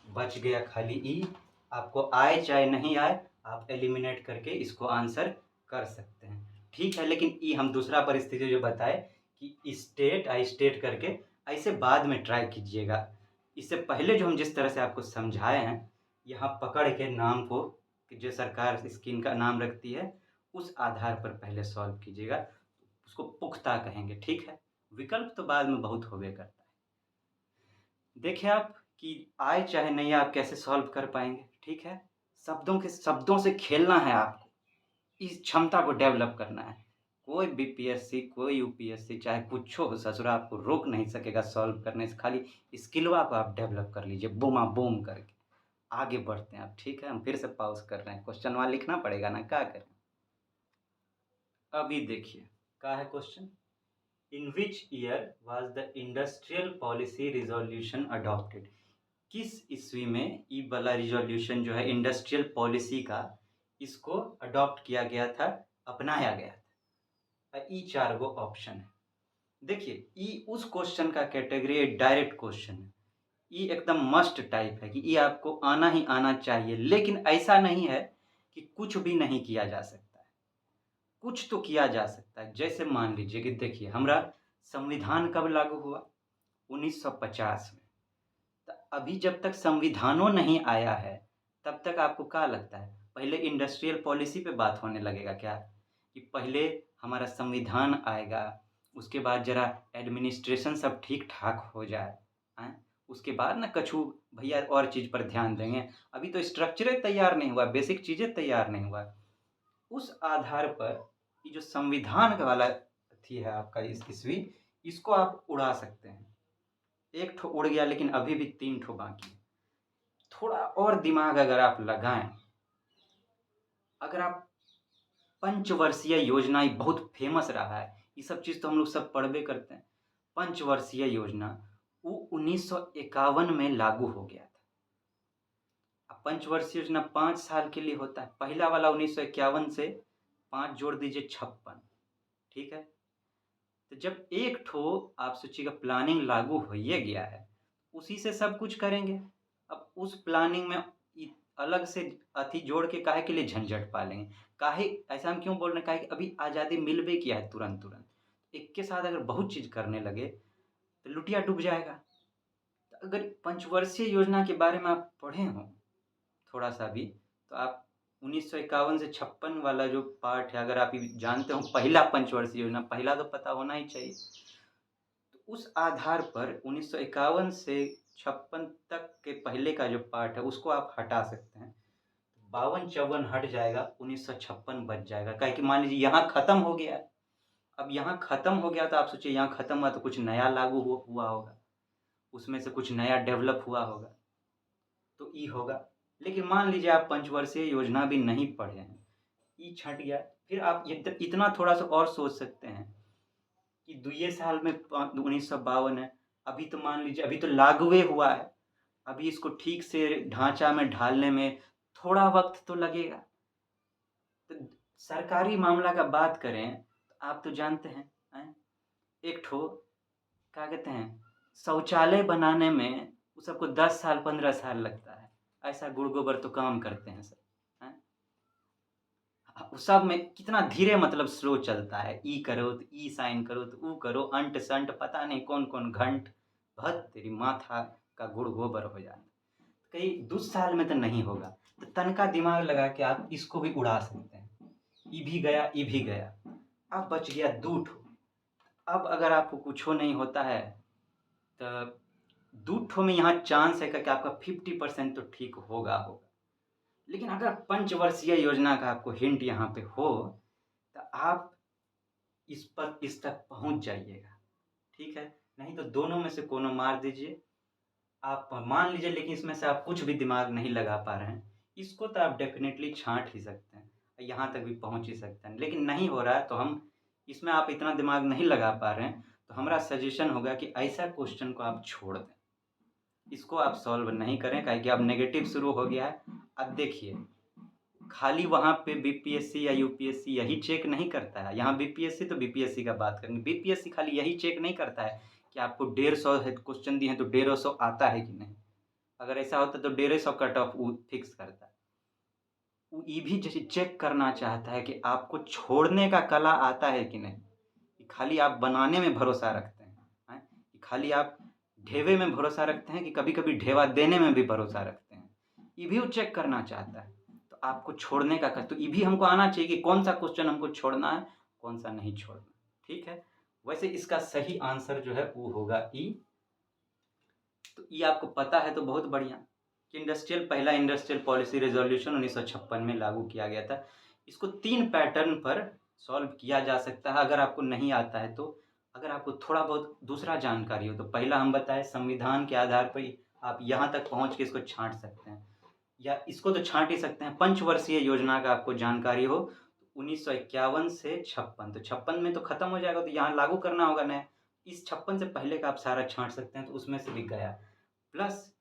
बच गया खाली ई। आपको आए चाहे नहीं आए, आप एलिमिनेट करके इसको आंसर कर सकते हैं, ठीक है। लेकिन ई हम दूसरा परिस्थिति जो बताए कि स्टेट आई स्टेट करके ऐसे बाद में ट्राई कीजिएगा। इससे पहले जो हम जिस तरह से आपको समझाए हैं, यहाँ पकड़ के नाम को कि जो सरकार स्कीम का नाम रखती है उस आधार पर पहले सॉल्व कीजिएगा, उसको पुख्ता कहेंगे, ठीक है। विकल्प तो बाद में बहुत होबे करता है। देखिए आप कि आए चाहे नहीं आप कैसे सॉल्व कर पाएंगे, ठीक है। शब्दों से खेलना है आपको, इस क्षमता को डेवलप करना है। कोई बीपीएससी कोई यूपीएससी चाहे कुछ हो, ससुरा आपको रोक नहीं सकेगा सॉल्व करने से। खाली स्किलवा को आप डेवलप कर लीजिए, बूमा बूम करके आगे बढ़ते हैं आप, ठीक है। हम फिर से पॉज कर रहे हैं, क्वेश्चन वहाँ लिखना पड़ेगा ना, क्या करें। अभी देखिए क्या है question, in which year was the industrial policy resolution adopted. किस ईस्वी में ई वाला रिजोल्यूशन जो है इंडस्ट्रियल पॉलिसी का, इसको अडॉप्ट किया गया था, अपनाया गया था। ई 4 गो ऑप्शन है। देखिए ई उस क्वेश्चन का कैटेगरी डायरेक्ट क्वेश्चन है, ये एकदम मस्ट टाइप है कि ये आपको आना ही आना चाहिए। लेकिन ऐसा नहीं है कि कुछ भी नहीं किया जा सकता है, कुछ तो किया जा सकता है। जैसे मान लीजिए कि देखिए हमारा संविधान कब लागू हुआ, 1950 में। तो अभी जब तक संविधानों नहीं आया है तब तक आपको क्या लगता है पहले इंडस्ट्रियल पॉलिसी पे बात होने लगेगा क्या, कि पहले हमारा संविधान आएगा, उसके बाद जरा एडमिनिस्ट्रेशन सब ठीक ठाक हो जाए, हैं? उसके बाद ना कछु भैया और चीज़ पर ध्यान देंगे। अभी तो स्ट्रक्चर तैयार नहीं हुआ, बेसिक चीज़ें तैयार नहीं हुआ। उस आधार पर ये जो संविधान का वाला थी है आपका इस ईस्वी, इसको आप उड़ा सकते हैं। एक ठो उड़ गया लेकिन अभी भी 3 ठो बाकी है। थोड़ा और दिमाग अगर आप लगाएं, अगर आप पंचवर्षीय योजना, ये बहुत फेमस रहा है, ये सब चीज़ तो हम लोग सब पढ़बे करते हैं। पंचवर्षीय योजना वो 1951 में लागू हो गया था। अब पंचवर्षीय योजना 5 साल के लिए होता है। पहला वाला 1951 से 5 जोड़ दीजिए 56, ठीक है। तो जब एक ठो आप सोचिएगा प्लानिंग लागू हो ही गया है, उसी से सब कुछ करेंगे। अब उस प्लानिंग में अलग से अति जोड़ के काहे के लिए झंझट पालेंगे, काहे ऐसा हम क्यों बोल रहे हैं, काहे कि अभी आज़ादी मिल भी किया है तुरंत तुरंत। एक के साथ अगर बहुत चीज़ करने लगे तो लुटिया डूब जाएगा। तो अगर पंचवर्षीय योजना के बारे में आप पढ़े हों थोड़ा सा भी, तो आप 1951 से 56 वाला जो पार्ट है अगर आप ये जानते हो, पहला पंचवर्षीय योजना, पहला तो पता होना ही चाहिए। तो उस आधार पर 1951 से 56 तक के पहले का जो पार्ट है उसको आप हटा सकते हैं। 52-54 हट जाएगा, 1956 बच जाएगा। काहे कि मान लीजिए यहाँ खत्म हो गया, अब यहाँ खत्म हो गया तो आप सोचिए यहाँ खत्म हुआ तो कुछ नया लागू हुआ होगा, उसमें से कुछ नया डेवलप हुआ होगा, तो ई होगा। लेकिन मान लीजिए आप पंचवर्षीय योजना भी नहीं पढ़े हैं, ई छट गया, फिर आप इतना थोड़ा सा और सोच सकते हैं कि 2 साल में 1952 है, अभी तो मान लीजिए अभी तो लागू हुआ है, अभी इसको ठीक से ढांचा में ढालने में थोड़ा वक्त तो लगेगा। तो सरकारी मामला का बात करें तो आप तो जानते हैं, एक ठो क्या कहते हैं शौचालय बनाने में वो सबको 10 साल 15 साल लगता है। ऐसा गुड़ गोबर तो काम करते हैं सब, हैं? उस सब में कितना धीरे मतलब स्लो चलता है, ई करो तो ई साइन करो तो ऊ करो, अंट संट पता नहीं कौन कौन घंट, भत तेरी माथा का गुड़ गोबर हो जाता। कई 2 साल में तो नहीं होगा, तो तनका दिमाग लगा के आप इसको भी उड़ा सकते हैं। ई भी गया, ई भी गया, अब बच गया 2 ठो। अब अगर आपको कुछ नहीं होता है तो 2 ठो में यहाँ चांस है कि आपका 50% तो ठीक होगा। लेकिन अगर पंचवर्षीय योजना का आपको हिंट यहाँ पे हो तो आप इस तक पहुँच जाइएगा, ठीक है। नहीं तो दोनों में से कोनो मार दीजिए आप, मान लीजिए। लेकिन इसमें से आप कुछ भी दिमाग नहीं लगा पा रहे हैं, इसको तो आप डेफिनेटली छांट ही सकते हैं, यहाँ तक भी पहुँच ही सकते हैं। लेकिन नहीं हो रहा है तो हम इसमें आप इतना दिमाग नहीं लगा पा रहे हैं, तो हमारा सजेशन होगा कि ऐसा क्वेश्चन को आप छोड़ दें, इसको आप सॉल्व नहीं करें, काहे कि अब नेगेटिव शुरू हो गया है। अब देखिए खाली वहाँ पे बीपीएससी या यूपीएससी यही चेक नहीं करता है, यहाँ बीपीएससी तो बीपीएससी का बात करेंगे, बीपीएससी खाली यही चेक नहीं करता है कि आपको 150 है क्वेश्चन दिए हैं तो 150 आता है कि नहीं। अगर ऐसा होता तो 150 कट ऑफ वो फिक्स करता। वो ये भी जैसे चेक करना चाहता है कि आपको छोड़ने का कला आता है कि नहीं, कि खाली आप बनाने में भरोसा रखते हैं, कि खाली आप ढेवे में भरोसा रखते हैं कि कभी-कभी ढेवा देने में भी भरोसा रखते हैं। ये भी वो चेक करना चाहता है। तो आपको छोड़ने का तो ये भी हमको आना चाहिए कि कौन-सा क्वेश्चन हमको छोड़ना है, कौन-सा नहीं छोड़ना। ठीक है? वैसे इसका सही आंसर जो है वो होगा ई। तो ये आपको पता है तो बहुत बढ़िया कि पहला इंडस्ट्रियल पॉलिसी रेज़ोल्यूशन 1956 में लागू किया गया था। इसको 3 पैटर्न पर सॉल्व किया जा सकता है अगर आपको नहीं आता है तो। अगर आपको थोड़ा बहुत दूसरा जानकारी हो तो पहला हम बताएँ संविधान के आधार पर ही आप यहाँ तक पहुँच के इसको छाँट सकते हैं। या इसको तो छाँट ही सकते हैं, पंचवर्षीय योजना का आपको जानकारी हो, 1951 से 56 तो 56 में तो खत्म हो जाएगा तो यहाँ लागू करना होगा नया। इस 56 से पहले का आप सारा छाँट सकते हैं तो उसमें से भी गया। प्लस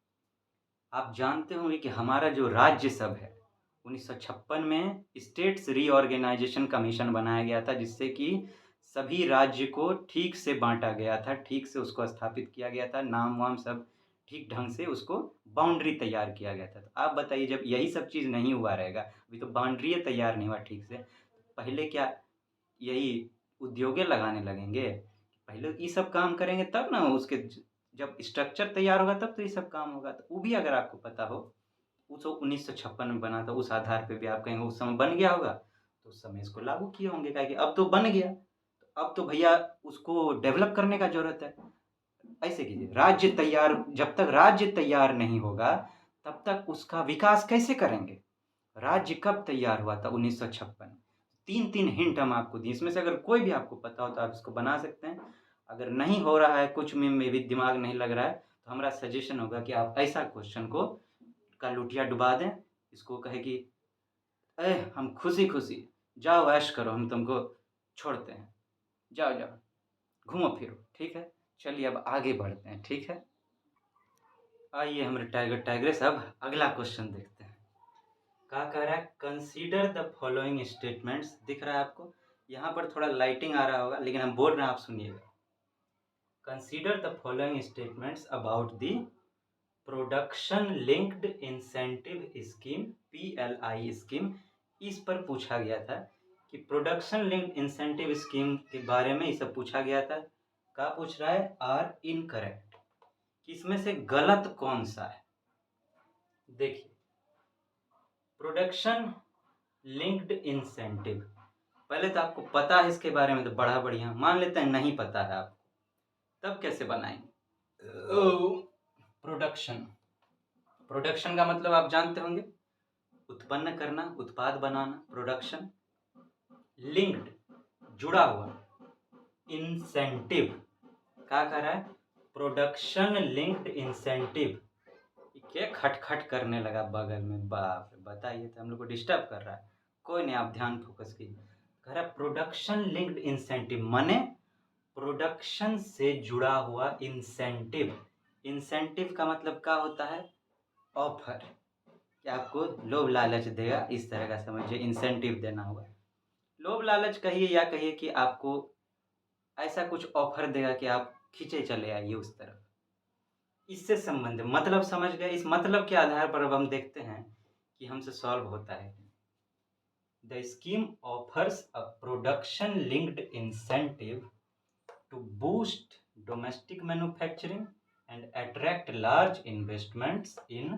आप जानते होंगे कि हमारा जो राज्य सब है 1956 में स्टेट्स रीऑर्गेनाइजेशन कमीशन बनाया गया था जिससे कि सभी राज्य को ठीक से बांटा गया था, ठीक से उसको स्थापित किया गया था, नाम वाम सब ठीक ढंग से उसको बाउंड्री तैयार किया गया था। तो आप बताइए जब यही सब चीज़ नहीं हुआ रहेगा, अभी तो बाउंड्री तैयार नहीं हुआ ठीक से, पहले क्या यही उद्योगे लगाने लगेंगे? पहले ये सब काम करेंगे तब ना उसके जब स्ट्रक्चर तैयार होगा तब तो ये सब काम होगा। तो वो भी अगर आपको पता हो, वो तो 1956 में बना था, उस आधार पे भी आप कहेंगे उस समय बन गया होगा, तो उस समय इसको लागू किए होंगे काहे कि अब तो बन गया। तो अब तो भैया उसको डेवलप करने का ज़रूरत है। ऐसे कीजिए, राज्य तैयार जब तक राज्य तैयार नहीं होगा, तब तक उसका विकास कैसे करेंगे? राज्य कब तैयार हुआ था 1956 3-3 हिंट हम आपको दिए, इसमें से अगर कोई भी आपको पता हो तो आप इसको बना सकते हैं। अगर नहीं हो रहा है, कुछ में भी दिमाग नहीं लग रहा है, तो हमारा सजेशन होगा कि आप ऐसा क्वेश्चन को का लुटिया डुबा दें, इसको कहे कि हम खुशी-खुशी जाओ ऐश करो, हम तुमको छोड़ते हैं, जाओ, जाओ, घूमो फिरो, ठीक है? चलिए अब आगे बढ़ते हैं, ठीक है? आइए हमारे टाइगर टाइग्रेस अब अगला क्वेश्चन देखते हैं। क्या कह रहा है? कंसीडर द फॉलोइंग स्टेटमेंट्स, दिख रहा है आपको? यहाँ पर थोड़ा लाइटिंग आ रहा होगा लेकिन हम बोल रहे हैं आप सुनिएगा। Consider the following statements about the production linked incentive scheme PLI scheme. इस पर पूछा गया था कि प्रोडक्शन लिंक्ड इंसेंटिव स्कीम के बारे में ये सब पूछा गया था। क्या पूछ रहा है? आर इनकरेक्ट, इसमें से गलत कौन सा है? देखिए, प्रोडक्शन लिंक्ड इंसेंटिव, पहले तो आपको पता है इसके बारे में तो बड़ा बढ़िया। मान लेते हैं नहीं पता है आपको, तब कैसे बनाएंगे? प्रोडक्शन, प्रोडक्शन का मतलब आप जानते होंगे, उत्पन्न करना, उत्पाद बनाना, प्रोडक्शन। लिंक्ड, जुड़ा हुआ। इंसेंटिव, क्या कर रहा है? Production linked incentive. क्या खटखट करने लगा बगल में, बाप रे, बताइए तो हम लोग को डिस्टर्ब कर रहा है। कोई नहीं, आप ध्यान फोकस कीजिए। कह रहा है प्रोडक्शन लिंक्ड इंसेंटिव माने प्रोडक्शन से जुड़ा हुआ इंसेंटिव। इंसेंटिव का मतलब क्या होता है? ऑफर, कि आपको लोभ लालच देगा, इस तरह का समझिए इंसेंटिव देना होगा। लोभ लालच कहिए या कहिए कि आपको ऐसा कुछ ऑफर देगा कि आप खींचे चले आइए उस तरफ। इससे संबंधित मतलब समझ गए। इस मतलब के आधार पर अब हम देखते हैं कि हमसे सॉल्व होता है। The scheme offers a production linked incentive to boost domestic manufacturing and attract large investments in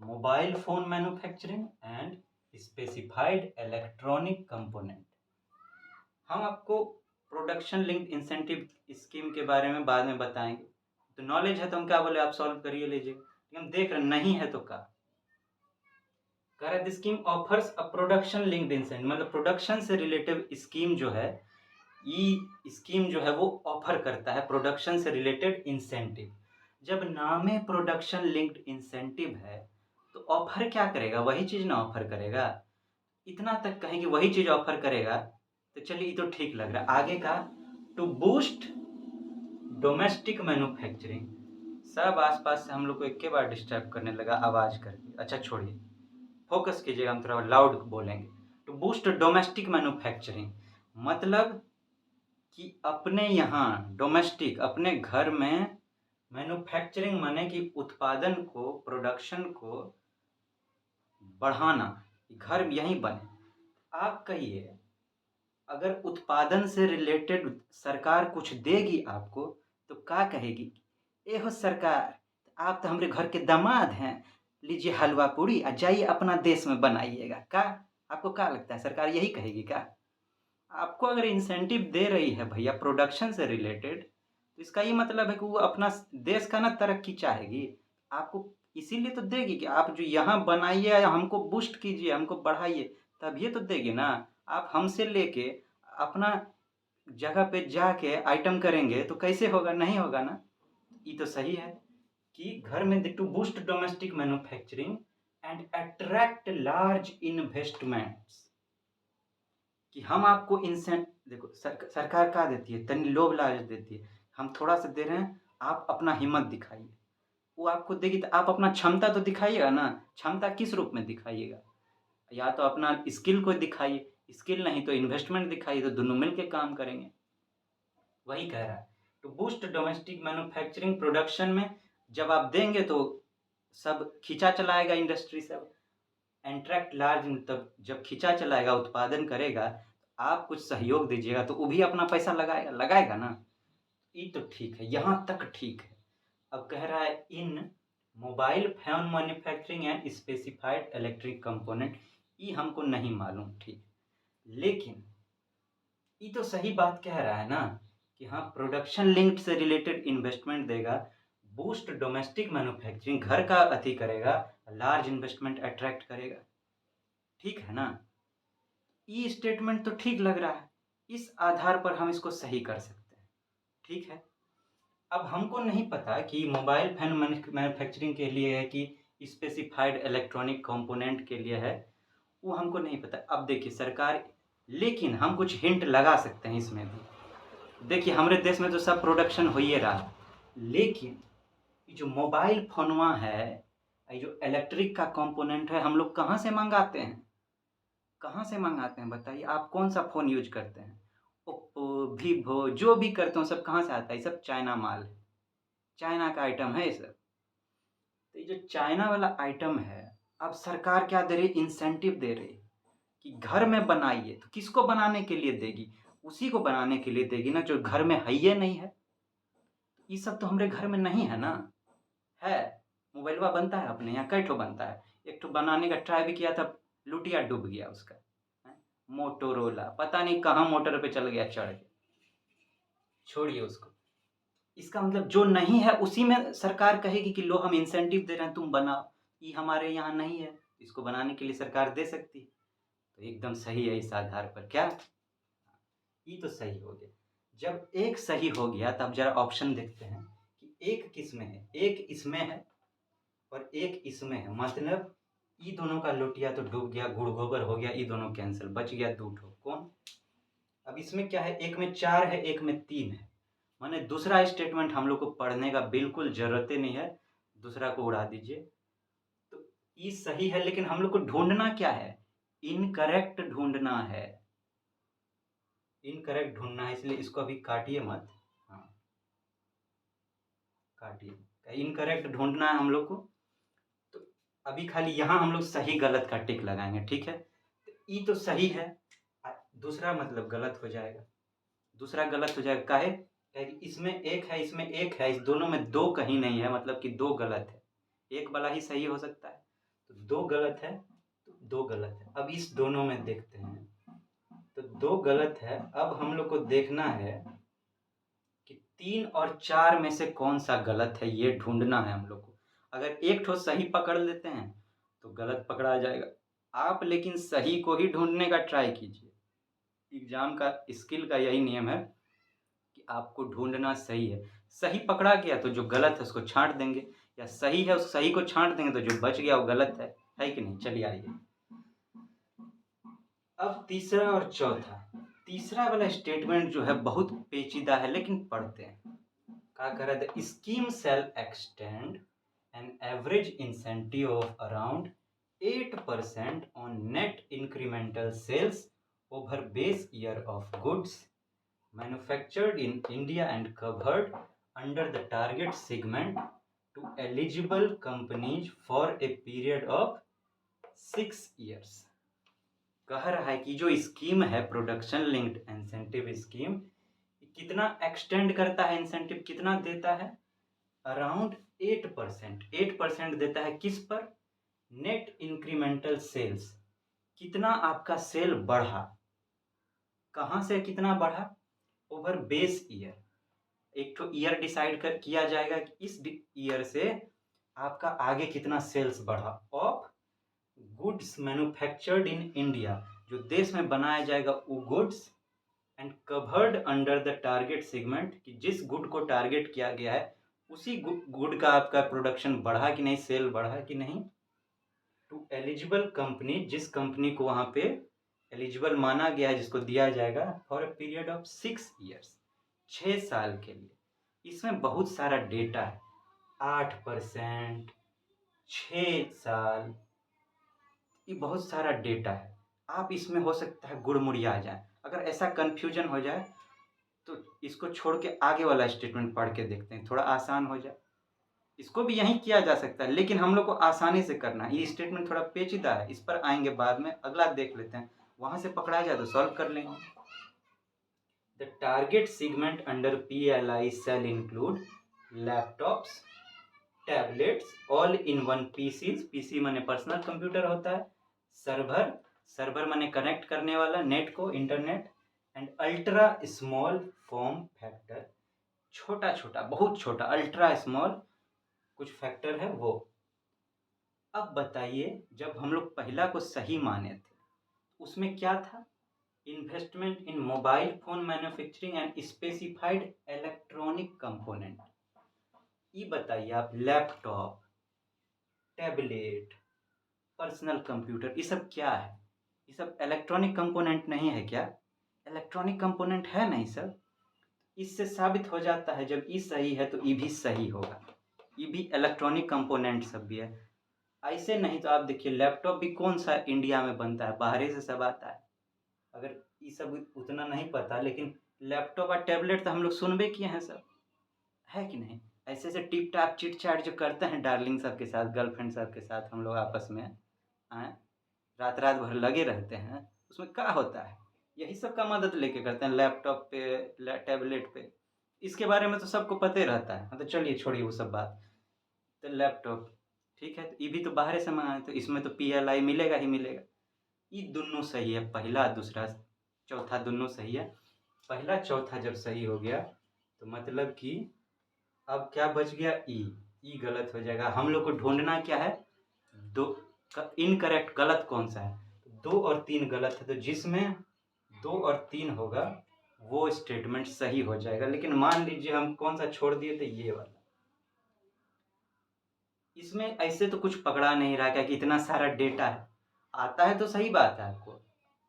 mobile phone manufacturing and specified electronic component। हम आपको प्रोडक्शन लिंक्ड इंसेंटिव स्कीम के बारे में बाद में बताएंगे। तो नॉलेज है तो हम क्या बोले, आप सॉल्व करिए लीजिए। हम देख रहे नहीं है तो क्या कह रहा है? Scheme offers a production linked incentive, मतलब प्रोडक्शन से रिलेटेड स्कीम जो है, ये स्कीम जो है वो ऑफर करता है प्रोडक्शन से रिलेटेड इंसेंटिव। जब नाम है प्रोडक्शन लिंक्ड इंसेंटिव है तो ऑफर क्या करेगा? वही चीज़ ना ऑफर करेगा। इतना तक कहेंगे वही चीज़ ऑफर करेगा तो चलिए ये तो ठीक लग रहा है। आगे का, टू बूस्ट डोमेस्टिक मैन्युफैक्चरिंग। सब आसपास से हम लोग को एक के बार डिस्टर्ब करने लगा आवाज़ करके। अच्छा छोड़िए, फोकस कीजिएगा, हम थोड़ा लाउड बोलेंगे। टू बूस्ट डोमेस्टिक मैन्युफैक्चरिंग मतलब कि अपने यहाँ डोमेस्टिक अपने घर में मैन्युफैक्चरिंग माने कि उत्पादन को, प्रोडक्शन को बढ़ाना, घर यहीं बने। आप कहिए, अगर उत्पादन से रिलेटेड सरकार कुछ देगी आपको तो क्या कहेगी? ए हो सरकार, आप तो हमारे घर के दामाद हैं, लीजिए हलवा पूड़ी और जाइए अपना देश में बनाइएगा। का आपको क्या लगता है, सरकार यही कहेगी क्या? आपको अगर इंसेंटिव दे रही है भैया प्रोडक्शन से रिलेटेड, तो इसका ये मतलब है कि वो अपना देश का ना तरक्की चाहेगी। आपको इसीलिए तो देगी कि आप जो यहाँ बनाइए या हमको बूस्ट कीजिए, हमको बढ़ाइए, तभी तो देगी ना। आप हमसे लेके अपना जगह पे जाके आइटम करेंगे तो कैसे होगा? नहीं होगा ना। ये तो सही है कि घर में to boost domestic manufacturing and attract large investments, कि हम आपको इंसेंट देखो सरकार क्या देती है, तनी लोभ लालच देती है। हम थोड़ा सा दे रहे हैं, आप अपना हिम्मत दिखाइए। वो आपको देगी तो आप अपना क्षमता तो दिखाइएगा ना। क्षमता किस रूप में दिखाइएगा? या तो अपना स्किल को दिखाइए, स्किल नहीं तो इन्वेस्टमेंट दिखाइए, तो दोनों मिलके काम करेंगे। वही कह रहा है to boost domestic manufacturing production में जब आप देंगे तो सब खींचा चलाएगा, इंडस्ट्री सब एंट्रैक्ट लार्ज, मतलब जब खींचा चलाएगा, उत्पादन करेगा, आप कुछ सहयोग दीजिएगा तो वो भी अपना पैसा लगाएगा, लगाएगा ना। ये तो ठीक है, यहाँ तक ठीक है। अब कह रहा है in mobile phone manufacturing and specified electric component, ये हमको नहीं मालूम, ठीक। लेकिन ये तो सही बात कह रहा है ना कि हाँ प्रोडक्शन लिंक्ड से रिलेटेड इन्वेस्टमेंट देगा, बूस्ट डोमेस्टिक मैन्युफैक्चरिंग, घर का अति करेगा, लार्ज इन्वेस्टमेंट अट्रैक्ट करेगा। ठीक है ना। ये स्टेटमेंट तो ठीक लग रहा है, इस आधार पर हम इसको सही कर सकते हैं। ठीक है। अब हमको नहीं पता कि मोबाइल फोन मैन्युफैक्चरिंग के लिए है कि स्पेसिफाइड इलेक्ट्रॉनिक कंपोनेंट के लिए है, वो हमको नहीं पता। अब देखिए सरकार, लेकिन हम कुछ हिंट लगा सकते हैं इसमें भी। देखिए हमारे देश में तो सब प्रोडक्शन हो ही रहा है, लेकिन ये जो मोबाइल फोनवा है, ये जो इलेक्ट्रिक का कंपोनेंट है, हम लोग कहाँ से मंगाते हैं? कहाँ से मंगाते हैं बताइए? आप कौन सा फ़ोन यूज करते हैं? ओप्पो, वीवो, जो भी करते हो सब कहाँ से आता है? ये सब चाइना माल है, चाइना का आइटम है ये सब। तो ये जो चाइना वाला आइटम है, अब सरकार क्या दे रही है? इंसेंटिव दे रही है कि घर में बनाइए। तो किसको बनाने के लिए देगी? उसी को बनाने के लिए देगी ना जो घर में है ही नहीं है। ये सब तो हमारे घर में नहीं है ना। है, मोबाइलवा बनता है अपने यहाँ, कई ठो बनता है। एक ठो बनाने का ट्राई भी किया था, लुटिया डूब गया उसका। मोटोरोला, पता नहीं कहाँ मोटर पे चल गया चढ़ के। छोड़िए उसको। इसका मतलब जो नहीं है उसी में सरकार कहेगी कि लो हम इंसेंटिव दे रहे हैं, तुम बनाओ। ये हमारे यहाँ नहीं है, इसको बनाने के लिए सरकार दे सकती है। तो एकदम सही है इस आधार पर। क्या ये तो सही हो गया? जब एक सही हो गया तब जरा ऑप्शन देखते हैं कि एक किस में है। एक इसमें है और एक इसमें है, मतलब ये दोनों का लोटिया तो डूब गया, गुड़ गोबर हो गया, ये दोनों कैंसिल, बच गया दो ठो। कौन? अब इसमें क्या है, एक में 4 है, एक में 3 है। माने दूसरा स्टेटमेंट हम लोग को पढ़ने का बिल्कुल ज़रूरत ही नहीं है, दूसरा को उड़ा दीजिए। तो ये सही है, लेकिन हम लोग को ढूँढना क्या है? इनकरेक्ट ढूँढना है। इनकरेक्ट ढूँढना है, इसलिए इसको अभी काटिए मत। हाँ, काटिए। इनकरेक्ट ढूँढना है हम लोग को। तो अभी खाली यहाँ हम लोग सही गलत का टिक लगाएँगे, ठीक है? तो ये तो सही है, दूसरा मतलब गलत हो जाएगा। दूसरा गलत हो जाएगा, काहे? क्या कि इसमें एक है, इसमें एक है, इस दोनों में दो कहीं नहीं है, मतलब कि दो गलत है। एक वाला ही सही हो सकता है, तो दो गलत है, तो दो गलत है। अब इस दोनों में देखते हैं, तो दो गलत है। अब हम लोग को देखना है कि 3 और 4 में से कौन सा गलत है, ये ढूंढना है हम लोग को। अगर एक ठो सही पकड़ लेते हैं तो गलत पकड़ा जाएगा। आप लेकिन सही को ही ढूंढने का ट्राई कीजिए। एग्जाम का स्किल का यही नियम है कि आपको ढूंढना सही है। सही पकड़ा गया तो जो गलत है उसको छांट देंगे, या सही है उस सही को छांट देंगे तो जो बच गया वो गलत है कि नहीं? चलिए आइए अब तीसरा और चौथा। तीसरा वाला स्टेटमेंट जो है बहुत पेचीदा है, लेकिन पढ़ते हैं। क्या कह रहा था? Scheme shall extend an average incentive of around 8% on net incremental sales over base year of goods manufactured in India and covered under the target segment to eligible companies for a period of 6 years। कह रहा है कि जो scheme है production linked incentive scheme, कितना extend करता है, incentive कितना देता है, अराउंड 8%। 8% देता है किस पर, नेट इंक्रीमेंटल सेल्स। कितना आपका सेल बढ़ा, कहाँ से कितना बढ़ा, ओवर बेस ईयर। एक तो ईयर डिसाइड कर किया जाएगा कि इस ईयर से आपका आगे कितना सेल्स बढ़ा, of goods manufactured in India, जो देश में बनाया जाएगा वो goods, and covered under the target segment, कि जिस गुड को टारगेट किया गया है उसी गुड का आपका प्रोडक्शन बढ़ा कि नहीं, सेल बढ़ा कि नहीं, टू एलिजिबल कंपनी, जिस कंपनी को वहाँ पे एलिजिबल माना गया है, जिसको दिया जाएगा for a period of 6 years, 6 साल के लिए। इसमें बहुत सारा डेटा है, 8%, 6 साल, ये बहुत सारा डेटा है। आप इसमें हो सकता है गुड़मुड़िया जाए। अगर ऐसा कन्फ्यूजन हो जाए तो इसको छोड़ के आगे वाला स्टेटमेंट पढ़ के देखते हैं, थोड़ा आसान हो जाए। इसको भी यहीं किया जा सकता है, लेकिन हम लोग को आसानी से करना है। ये स्टेटमेंट थोड़ा पेचीदा है, इस पर आएंगे बाद में, अगला देख लेते हैं। वहां से पकड़ा जाए तो सॉल्व कर लेंगे। The target segment under PLI shall include laptops, tablets, all in one PCs, PC माने पर्सनल कंप्यूटर होता है, सर्वर, सर्वर माने कनेक्ट करने वाला नेट को, internet, and ultra small form factor, छोटा छोटा, बहुत छोटा, अल्ट्रा स्मॉल कुछ फैक्टर है वो। अब बताइए, जब हम लोग पहला को सही माने थे उसमें क्या था, investment in mobile phone manufacturing and specified electronic component. ये बताइए आप, लैपटॉप, टैबलेट, पर्सनल कंप्यूटर, ये सब क्या है, ये सब इलेक्ट्रॉनिक कंपोनेंट नहीं है क्या, इलेक्ट्रॉनिक कंपोनेंट है नहीं सर। इससे साबित हो जाता है जब ई सही है तो ई भी सही होगा, ये भी इलेक्ट्रॉनिक कंपोनेंट सब भी है। ऐसे नहीं तो आप देखिए, लैपटॉप भी कौन सा इंडिया में बनता है, बाहर से सब आता है। अगर ये सब उतना नहीं पता, लेकिन लैपटॉप और टैबलेट तो हम लोग सुनबे किए हैं सब, है कि नहीं। ऐसे ऐसे टिप टाप चिट चैट जो करते हैं डार्लिंग सब के साथ, गर्लफ्रेंड सब के साथ हम लोग आपस में, हैं, रात रात भर लगे रहते हैं, उसमें क्या होता है, यही सब का मदद लेके करते हैं, लैपटॉप पे, टैबलेट पे। इसके बारे में तो सबको पता ही रहता है। तो चलिए छोड़िए वो सब बात। तो लैपटॉप ठीक है, तो ये भी तो बाहर से मंगाए, तो इसमें तो PLI मिलेगा ही मिलेगा। ये दोनों सही है, पहला दूसरा चौथा दोनों सही है। पहला चौथा जब सही हो गया तो मतलब कि अब क्या बच गया, ई गलत हो जाएगा। हम लोग को ढूंढना क्या है, दो इनकरेक्ट, गलत कौन सा है, 2 और 3 गलत है, तो जिसमें 2 और 3 होगा वो स्टेटमेंट सही हो जाएगा। लेकिन मान लीजिए हम कौन सा छोड़ दिए थे, ये वाला। इसमें ऐसे तो कुछ पकड़ा नहीं रहा, क्या कि इतना सारा डेटा है, आता है तो सही बात है, आपको,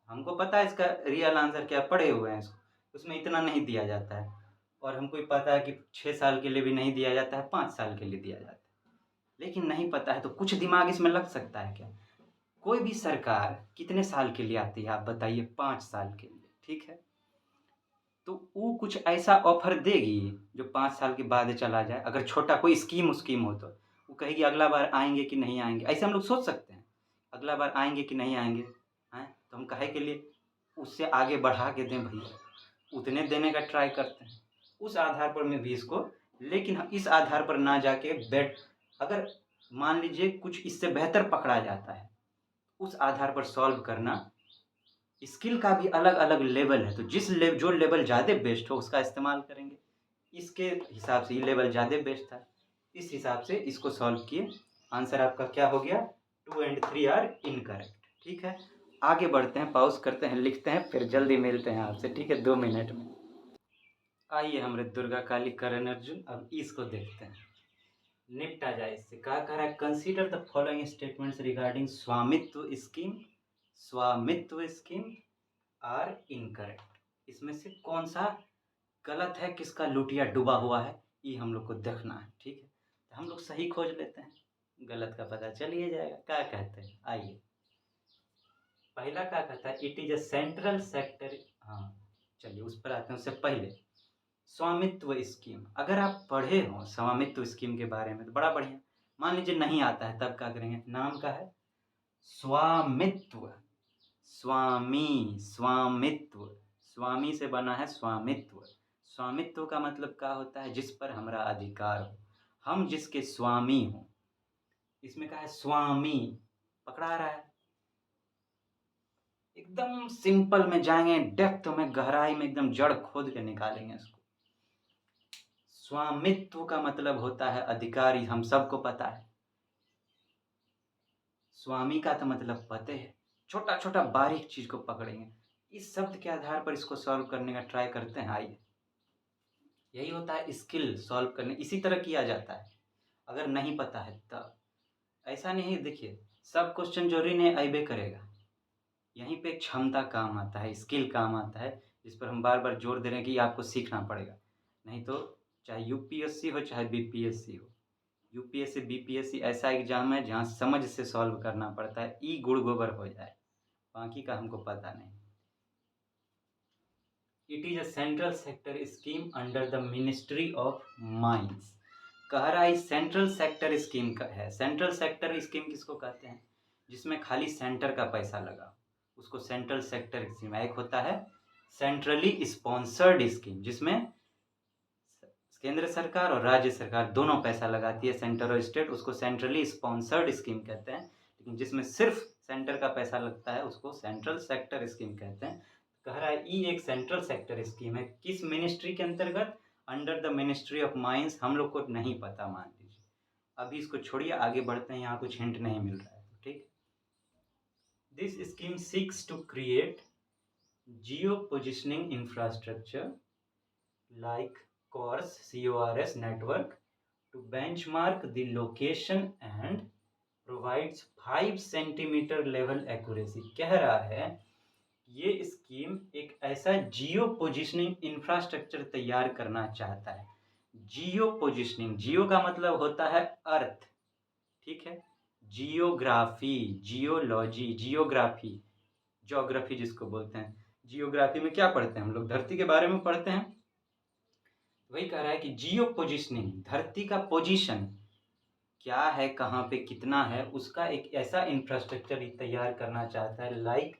हमको पता है इसका रियल आंसर क्या, पढ़े हुए हैं इसको, उसमें इतना नहीं दिया जाता है। और हमको भी पता है कि 6 साल के लिए भी नहीं दिया जाता है, 5 साल के लिए दिया जाता है। लेकिन नहीं पता है तो कुछ दिमाग इसमें लग सकता है क्या। कोई भी सरकार कितने साल के लिए आती है आप बताइए, 5 साल के लिए, ठीक है। तो वो कुछ ऐसा ऑफर देगी जो 5 साल के बाद चला जाए, अगर छोटा कोई स्कीम हो तो वो कहेगी अगला बार आएंगे कि नहीं आएंगे, ऐसे हम लोग सोच सकते हैं, अगला बार आएंगे कि नहीं आएंगे, हैं, तो हम काहे के लिए उससे आगे बढ़ा के दें भैया, उतने देने का ट्राई करते हैं। उस आधार पर मैं भी इसको, लेकिन इस आधार पर ना जाके बेट, अगर मान लीजिए कुछ इससे बेहतर पकड़ा जाता है, उस आधार पर सॉल्व करना। स्किल का भी अलग अलग लेवल है, तो जो लेवल ज़्यादा बेस्ट हो उसका इस्तेमाल करेंगे। इसके हिसाब से ये लेवल ज़्यादा बेस्ट था, इस हिसाब से इसको सॉल्व किए। आंसर आपका क्या हो गया, 2 and 3 आर इनकरेक्ट। ठीक है, आगे बढ़ते हैं, पॉज करते हैं, लिखते हैं, फिर जल्दी मिलते हैं आपसे, ठीक है, 2 मिनट में। आइए हमारे दुर्गा काली करण अर्जुन, अब इसको देखते हैं, निपटा जाए इससे। क्या कह रहा है, consider the following statements regarding स्वामित्व स्कीम, स्वामित्व स्कीम आर इनकरेक्ट। इसमें से कौन सा गलत है, किसका लुटिया डूबा हुआ है, ये हम लोग को देखना है, ठीक है। तो हम लोग सही खोज लेते हैं, गलत का पता चल ही जाएगा। क्या कहते हैं, आइए। पहला क्या कहता है, it is a central sector, हाँ, चलिए उस पर आते हैं। उससे पहले स्वामित्व स्कीम, अगर आप पढ़े हो स्वामित्व स्कीम के बारे में तो बड़ा बढ़िया। मान लीजिए नहीं आता है तब क्या करेंगे, नाम का है स्वामित्व, स्वामी, स्वामित्व, स्वामी से बना है स्वामित्व। स्वामित्व का मतलब क्या होता है, जिस पर हमारा अधिकार हो, हम जिसके स्वामी हो। इसमें क्या है स्वामी, पकड़ा रहा है। एकदम सिंपल में जाएंगे, डेप्थ में, गहराई में, एकदम जड़ खोद के निकालेंगे इसको। स्वामित्व का मतलब होता है अधिकारी, हम सबको पता है। स्वामी का तो मतलब पते है। छोटा छोटा बारीक चीज को पकड़ेंगे। इस शब्द के आधार पर इसको सॉल्व करने का ट्राई करते हैं। आइए, यही होता है स्किल सॉल्व करने, इसी तरह किया जाता है अगर नहीं पता है तब। ऐसा नहीं है, देखिए सब क्वेश्चन जरूरी नहीं अइबे करेगा। यहीं पे क्षमता काम आता है, स्किल काम आता है, जिस पर हम बार बार जोर दे रहे हैं कि आपको सीखना पड़ेगा। नहीं तो चाहे यूपीएससी हो चाहे बीपीएससी हो, यूपीएससी बीपीएससी ऐसा एग्जाम है जहाँ समझ से सॉल्व करना पड़ता है, ई गुड़ गोबर हो जाए, बाकी का हमको पता नहीं। It is a central sector scheme under the ministry of mines. कह रहा है सेंट्रल सेक्टर स्कीम का है। सेंट्रल सेक्टर स्कीम किसको कहते हैं, जिसमें खाली सेंटर का पैसा लगा, उसको सेंट्रल सेक्टर स्कीम। एक होता है सेंट्रली स्पॉन्सर्ड स्कीम, जिसमें केंद्र सरकार और राज्य सरकार दोनों पैसा लगाती है, सेंटर और स्टेट, उसको सेंट्रली स्पॉन्सर्ड स्कीम कहते हैं। लेकिन जिसमें सिर्फ सेंटर का पैसा लगता है उसको सेंट्रल सेक्टर स्कीम कहते हैं। कह रहा है ई एक सेंट्रल सेक्टर स्कीम है, किस मिनिस्ट्री के अंतर्गत, under the ministry of mines. हम लोग को नहीं पता, मान लीजिए। अभी इसको छोड़िए, आगे बढ़ते हैं, यहाँ कुछ हिंट नहीं मिल रहा है, ठीक। This scheme seeks to create geo positioning infrastructure like CORS network to benchmark the location and provides 5 centimeter level accuracy। कह रहा है ये स्कीम एक ऐसा जियो पोजिशनिंग इंफ्रास्ट्रक्चर तैयार करना चाहता है। जियो पोजिशनिंग, जियो का मतलब होता है अर्थ, ठीक है। जियोग्राफी, जियोलॉजी, जियोग्राफी, ज्योग्राफी जिसको बोलते हैं। जियोग्राफी में क्या पढ़ते हैं हम लोग, धरती के बारे में पढ़ते हैं। वही कह रहा है कि जियो पोजिशनिंग, धरती का पोजीशन क्या है, कहाँ पे कितना है, उसका एक ऐसा इंफ्रास्ट्रक्चर तैयार करना चाहता है। लाइक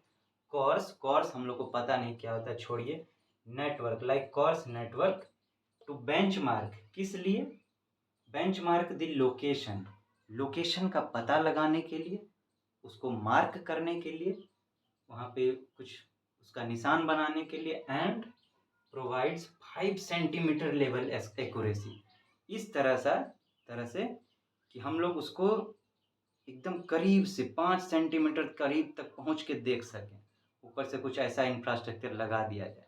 कॉर्स हम लोग को पता नहीं क्या होता है, छोड़िए। Network, like CORS network to benchmark, किस लिए, बेंचमार्क द लोकेशन, लोकेशन का पता लगाने के लिए, उसको मार्क करने के लिए, वहाँ पे कुछ उसका निशान बनाने के लिए। And provides 5 centimetre level accuracy, इस तरह से कि हम लोग उसको एकदम करीब से 5 सेंटीमीटर करीब तक पहुंच के देख सकें। ऊपर से कुछ ऐसा इंफ्रास्ट्रक्चर लगा दिया जाए।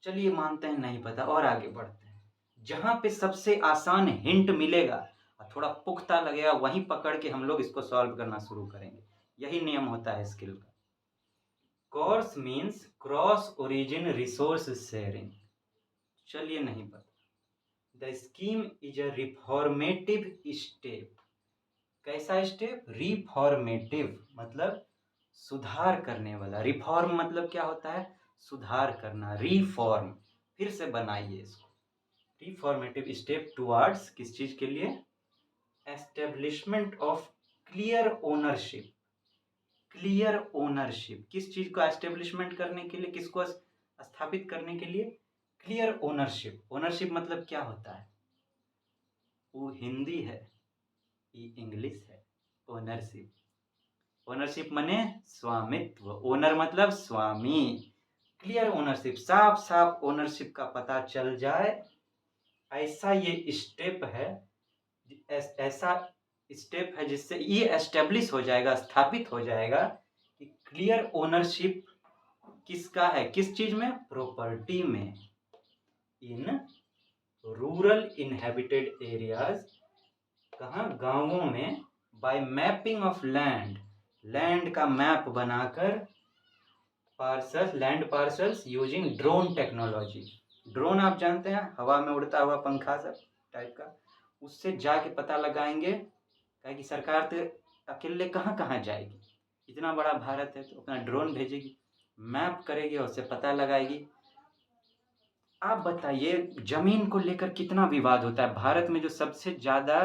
चलिए मानते हैं नहीं पता, और आगे बढ़ते हैं। जहां पे सबसे आसान हिंट मिलेगा और थोड़ा पुख्ता लगेगा, वहीं पकड़ के हम लोग इसको सॉल्व करना शुरू करेंगे। यही नियम होता है स्किल का। Course means cross origin resource sharing. चलिए नहीं पता। The scheme is a reformative step. कैसा स्टेप, रिफॉर्मेटिव मतलब सुधार करने वाला। रिफॉर्म मतलब क्या होता है, सुधार करना। रिफॉर्म, फिर से बनाइए इसको। रिफॉर्मेटिव स्टेप टुवर्ड्स, किस चीज के लिए, establishment of clear ownership. Clear ownership, किस चीज को एस्टेब्लिशमेंट करने के लिए, किसको स्थापित करने के लिए, क्लियर ओनरशिप। ओनरशिप मतलब क्या होता है, वो हिंदी है, ये इंग्लिश है। ओनरशिप, ओनरशिप माने स्वामित्व, ओनर मतलब स्वामी। क्लियर ओनरशिप, साफ साफ ओनरशिप का पता चल जाए, ऐसा ये स्टेप है, ऐसा स्टेप है जिससे ये एस्टेब्लिश हो जाएगा, स्थापित हो जाएगा कि क्लियर ओनरशिप किसका है, किस चीज में, प्रॉपर्टी में, इन रूरल इनहेबिटेड एरियाज, कहाँ, गांवों में, by mapping of land, land का मैप बनाकर, parcel, land parcels using drone technology. Drone आप जानते हैं, हवा में उड़ता हुआ पंखा सब टाइप का, उससे जाके पता लगाएंगे। कहे कि सरकार तो अकेले कहाँ कहाँ जाएगी, इतना बड़ा भारत है तो अपना ड्रोन भेजेगी, मैप करेगी और उससे पता लगाएगी। आप बताइए, ज़मीन को लेकर कितना विवाद होता है। भारत में जो सबसे ज़्यादा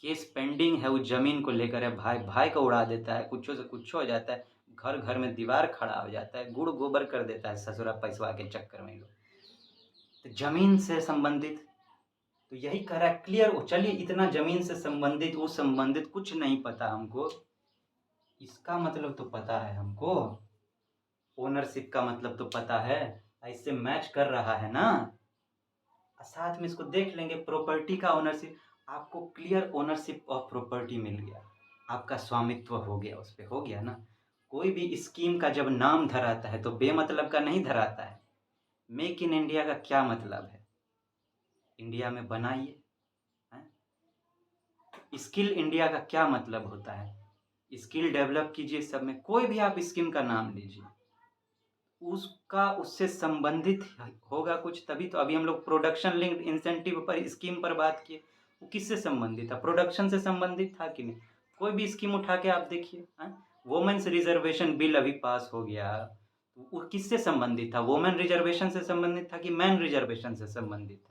केस पेंडिंग है वो ज़मीन को लेकर है। भाई भाई को उड़ा देता है, कुछो से कुछो हो जाता है, घर घर में दीवार खड़ा हो जाता है, गुड़ गोबर कर देता है ससुरा पैसवा के चक्कर में लोग। तो ज़मीन से संबंधित तो यही कह रहा है क्लियर। चलिए, इतना ज़मीन से संबंधित वो संबंधित कुछ नहीं पता हमको, इसका मतलब तो पता है हमको, ओनरशिप का मतलब तो पता है, ऐसे मैच कर रहा है ना। साथ में इसको देख लेंगे, प्रॉपर्टी का ओनरशिप, आपको क्लियर ओनरशिप ऑफ प्रॉपर्टी मिल गया, आपका स्वामित्व हो गया, उस पर हो गया ना। कोई भी स्कीम का जब नाम धराता है तो बेमतलब का नहीं धराता है। मेक इन इंडिया का क्या मतलब है? इंडिया में बनाइए। स्किल इंडिया का क्या मतलब होता है? स्किल डेवलप कीजिए। सब में कोई भी आप स्कीम का नाम लीजिए, उसका उससे संबंधित होगा कुछ, तभी तो। अभी हम लोग प्रोडक्शन लिंक्ड इंसेंटिव पर स्कीम पर बात किए, वो किससे संबंधित था? प्रोडक्शन से संबंधित था कि नहीं? कोई भी स्कीम उठा के आप देखिए। वोमेन्स रिजर्वेशन बिल अभी पास हो गया, वो किससे संबंधित था? वोमेन रिजर्वेशन से संबंधित था कि मैन रिजर्वेशन से संबंधित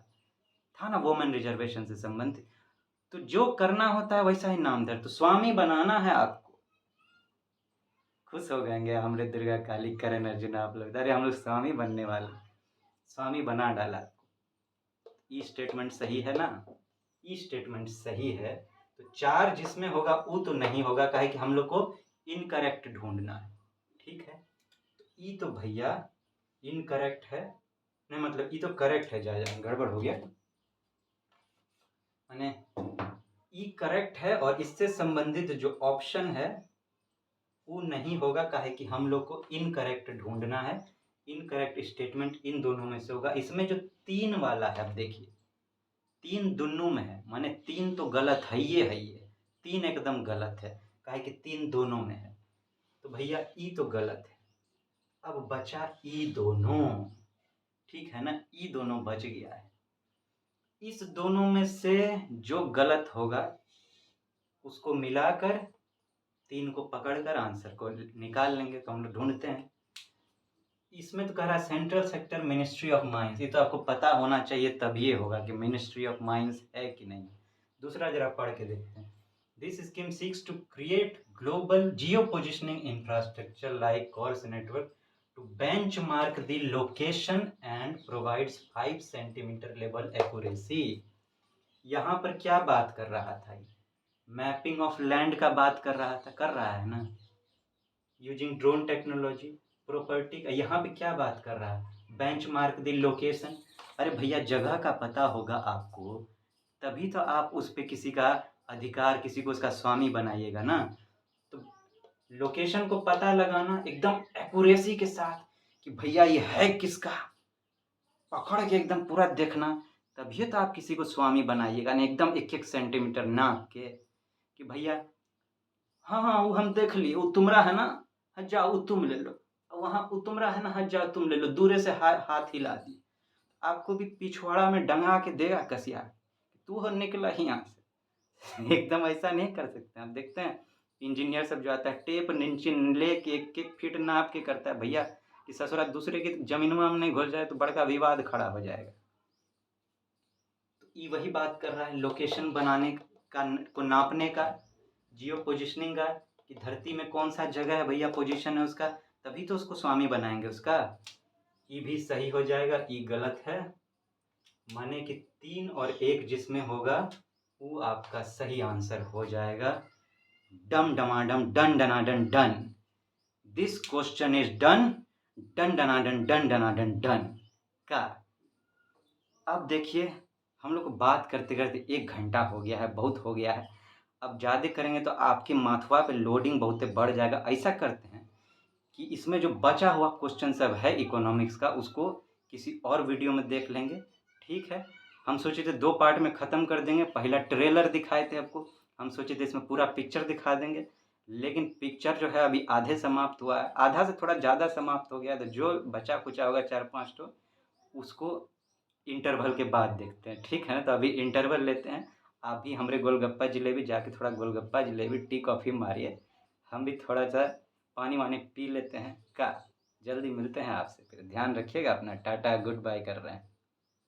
था ना? वोमेन रिजर्वेशन से संबंधित। तो जो करना होता है वैसा ही नाम धर। तो स्वामी बनाना है आपको। खुश हो जाएंगे हमरे दुर्गा काली करण अर्जुन आप लोग, अरे हम लोग स्वामी बनने वाले, स्वामी बना डाला। ई स्टेटमेंट सही है ना? ई स्टेटमेंट सही है। तो 4 जिसमें होगा वो तो नहीं होगा, काहे कि हम लोग को इनकरेक्ट ढूंढना है। ठीक है, तो ई तो भैया इनकरेक्ट है, नहीं मतलब ई तो करेक्ट है, जा गड़बड़ हो गया, मैंने ई करेक्ट है। और इससे संबंधित जो ऑप्शन है वो नहीं होगा, काहे कि हम लोग को इनकरेक्ट ढूंढना है। इनकरेक्ट स्टेटमेंट इन दोनों में से होगा। इसमें जो 3 वाला है, अब देखिए 3 दोनों में है, माने 3 तो गलत है, ये 3 एकदम गलत है, काहे कि 3 दोनों में है। तो भैया ई तो गलत है, अब बचा ई दोनों। ठीक है ना? ई दोनों बच गया है। इस दोनों में से जो गलत होगा उसको मिलाकर 3 को पकड़कर आंसर को निकाल लेंगे। तो हम लोग ढूंढते हैं। इसमें तो कह रहा है central sector ministry of mines, ये तो आपको पता होना चाहिए, तब ये होगा कि मिनिस्ट्री ऑफ माइंस है कि नहीं। दूसरा जरा पढ़ के देखते हैं। This scheme seeks to create global geo positioning infrastructure like CORS network to benchmark the location and provides 5 centimetre level accuracy. यहाँ पर क्या बात कर रहा था? मैपिंग ऑफ लैंड का बात कर रहा था, कर रहा है ना, यूजिंग ड्रोन टेक्नोलॉजी। प्रॉपर्टी का यहाँ पे क्या बात कर रहा है? Benchmark the location. अरे भैया, जगह का पता होगा आपको, तभी तो आप उस पे किसी का अधिकार, किसी को उसका स्वामी बनाइएगा ना। तो लोकेशन को पता लगाना एकदम एक्यूरेसी के साथ कि भैया ये है किसका, पकड़ के एकदम पूरा देखना, तभी तो आप किसी को स्वामी बनाइएगा। नहीं एकदम 1-1 सेंटीमीटर नाप के कि भैया हाँ हाँ वो हम देख लिए, वो तुमरा है ना, हाँ जाओ वो तुम ले लो, वहाँ वो तुमरा है ना, हाँ जाओ तुम ले लो। दूरे से हाथ हिला दिए, आपको भी पिछवाड़ा में डंगा के देगा कसिया, तू हो निकला ही यहाँ से। एकदम ऐसा नहीं कर सकते। आप देखते हैं इंजीनियर सब जो आता है टेप नीचे ले के 1-1 फीट नाप के करता है भैया, कि ससुरा दूसरे की जमीनवा में नहीं घुस जाए तो बड़का विवाद खड़ा हो जाएगा। तो ये वही बात कर रहा है लोकेशन बनाने का, को नापने का, जियो पोजिशनिंग का, कि धरती में कौन सा जगह है भैया, पोजीशन है उसका, तभी तो उसको स्वामी बनाएंगे उसका। ई भी सही हो जाएगा, ई गलत है, माने कि 3 और 1 जिसमें होगा वो आपका सही आंसर हो जाएगा। डम डमाडम डन डनाडन डन, दिस क्वेश्चन इज डन, डन डनाडन डन डनाडन डन का। अब देखिए, हम लोग को बात करते करते 1 घंटा हो गया है, बहुत हो गया है। अब ज़्यादा करेंगे तो आपके माथवा पे लोडिंग बहुत बढ़ जाएगा। ऐसा करते हैं कि इसमें जो बचा हुआ क्वेश्चन सब है इकोनॉमिक्स का, उसको किसी और वीडियो में देख लेंगे। ठीक है, हम सोचे थे 2 पार्ट में ख़त्म कर देंगे। पहला ट्रेलर दिखाए थे आपको, हम सोचे थे इसमें पूरा पिक्चर दिखा देंगे, लेकिन पिक्चर जो है अभी आधे समाप्त हुआ है, आधा से थोड़ा ज़्यादा समाप्त हो गया। तो जो बचा कुचा होगा 4-5 तो उसको इंटरवल के बाद देखते हैं। ठीक है ना? तो अभी इंटरवल लेते हैं। आप भी हमारे गोलगप्पा जलेबी जाके थोड़ा गोलगप्पा जलेबी टी कॉफ़ी मारिए, हम भी थोड़ा सा पानी वानी पी लेते हैं, पक्का जल्दी मिलते हैं आपसे, फिर ध्यान रखिएगा अपना। टाटा गुड बाय कर रहे हैं।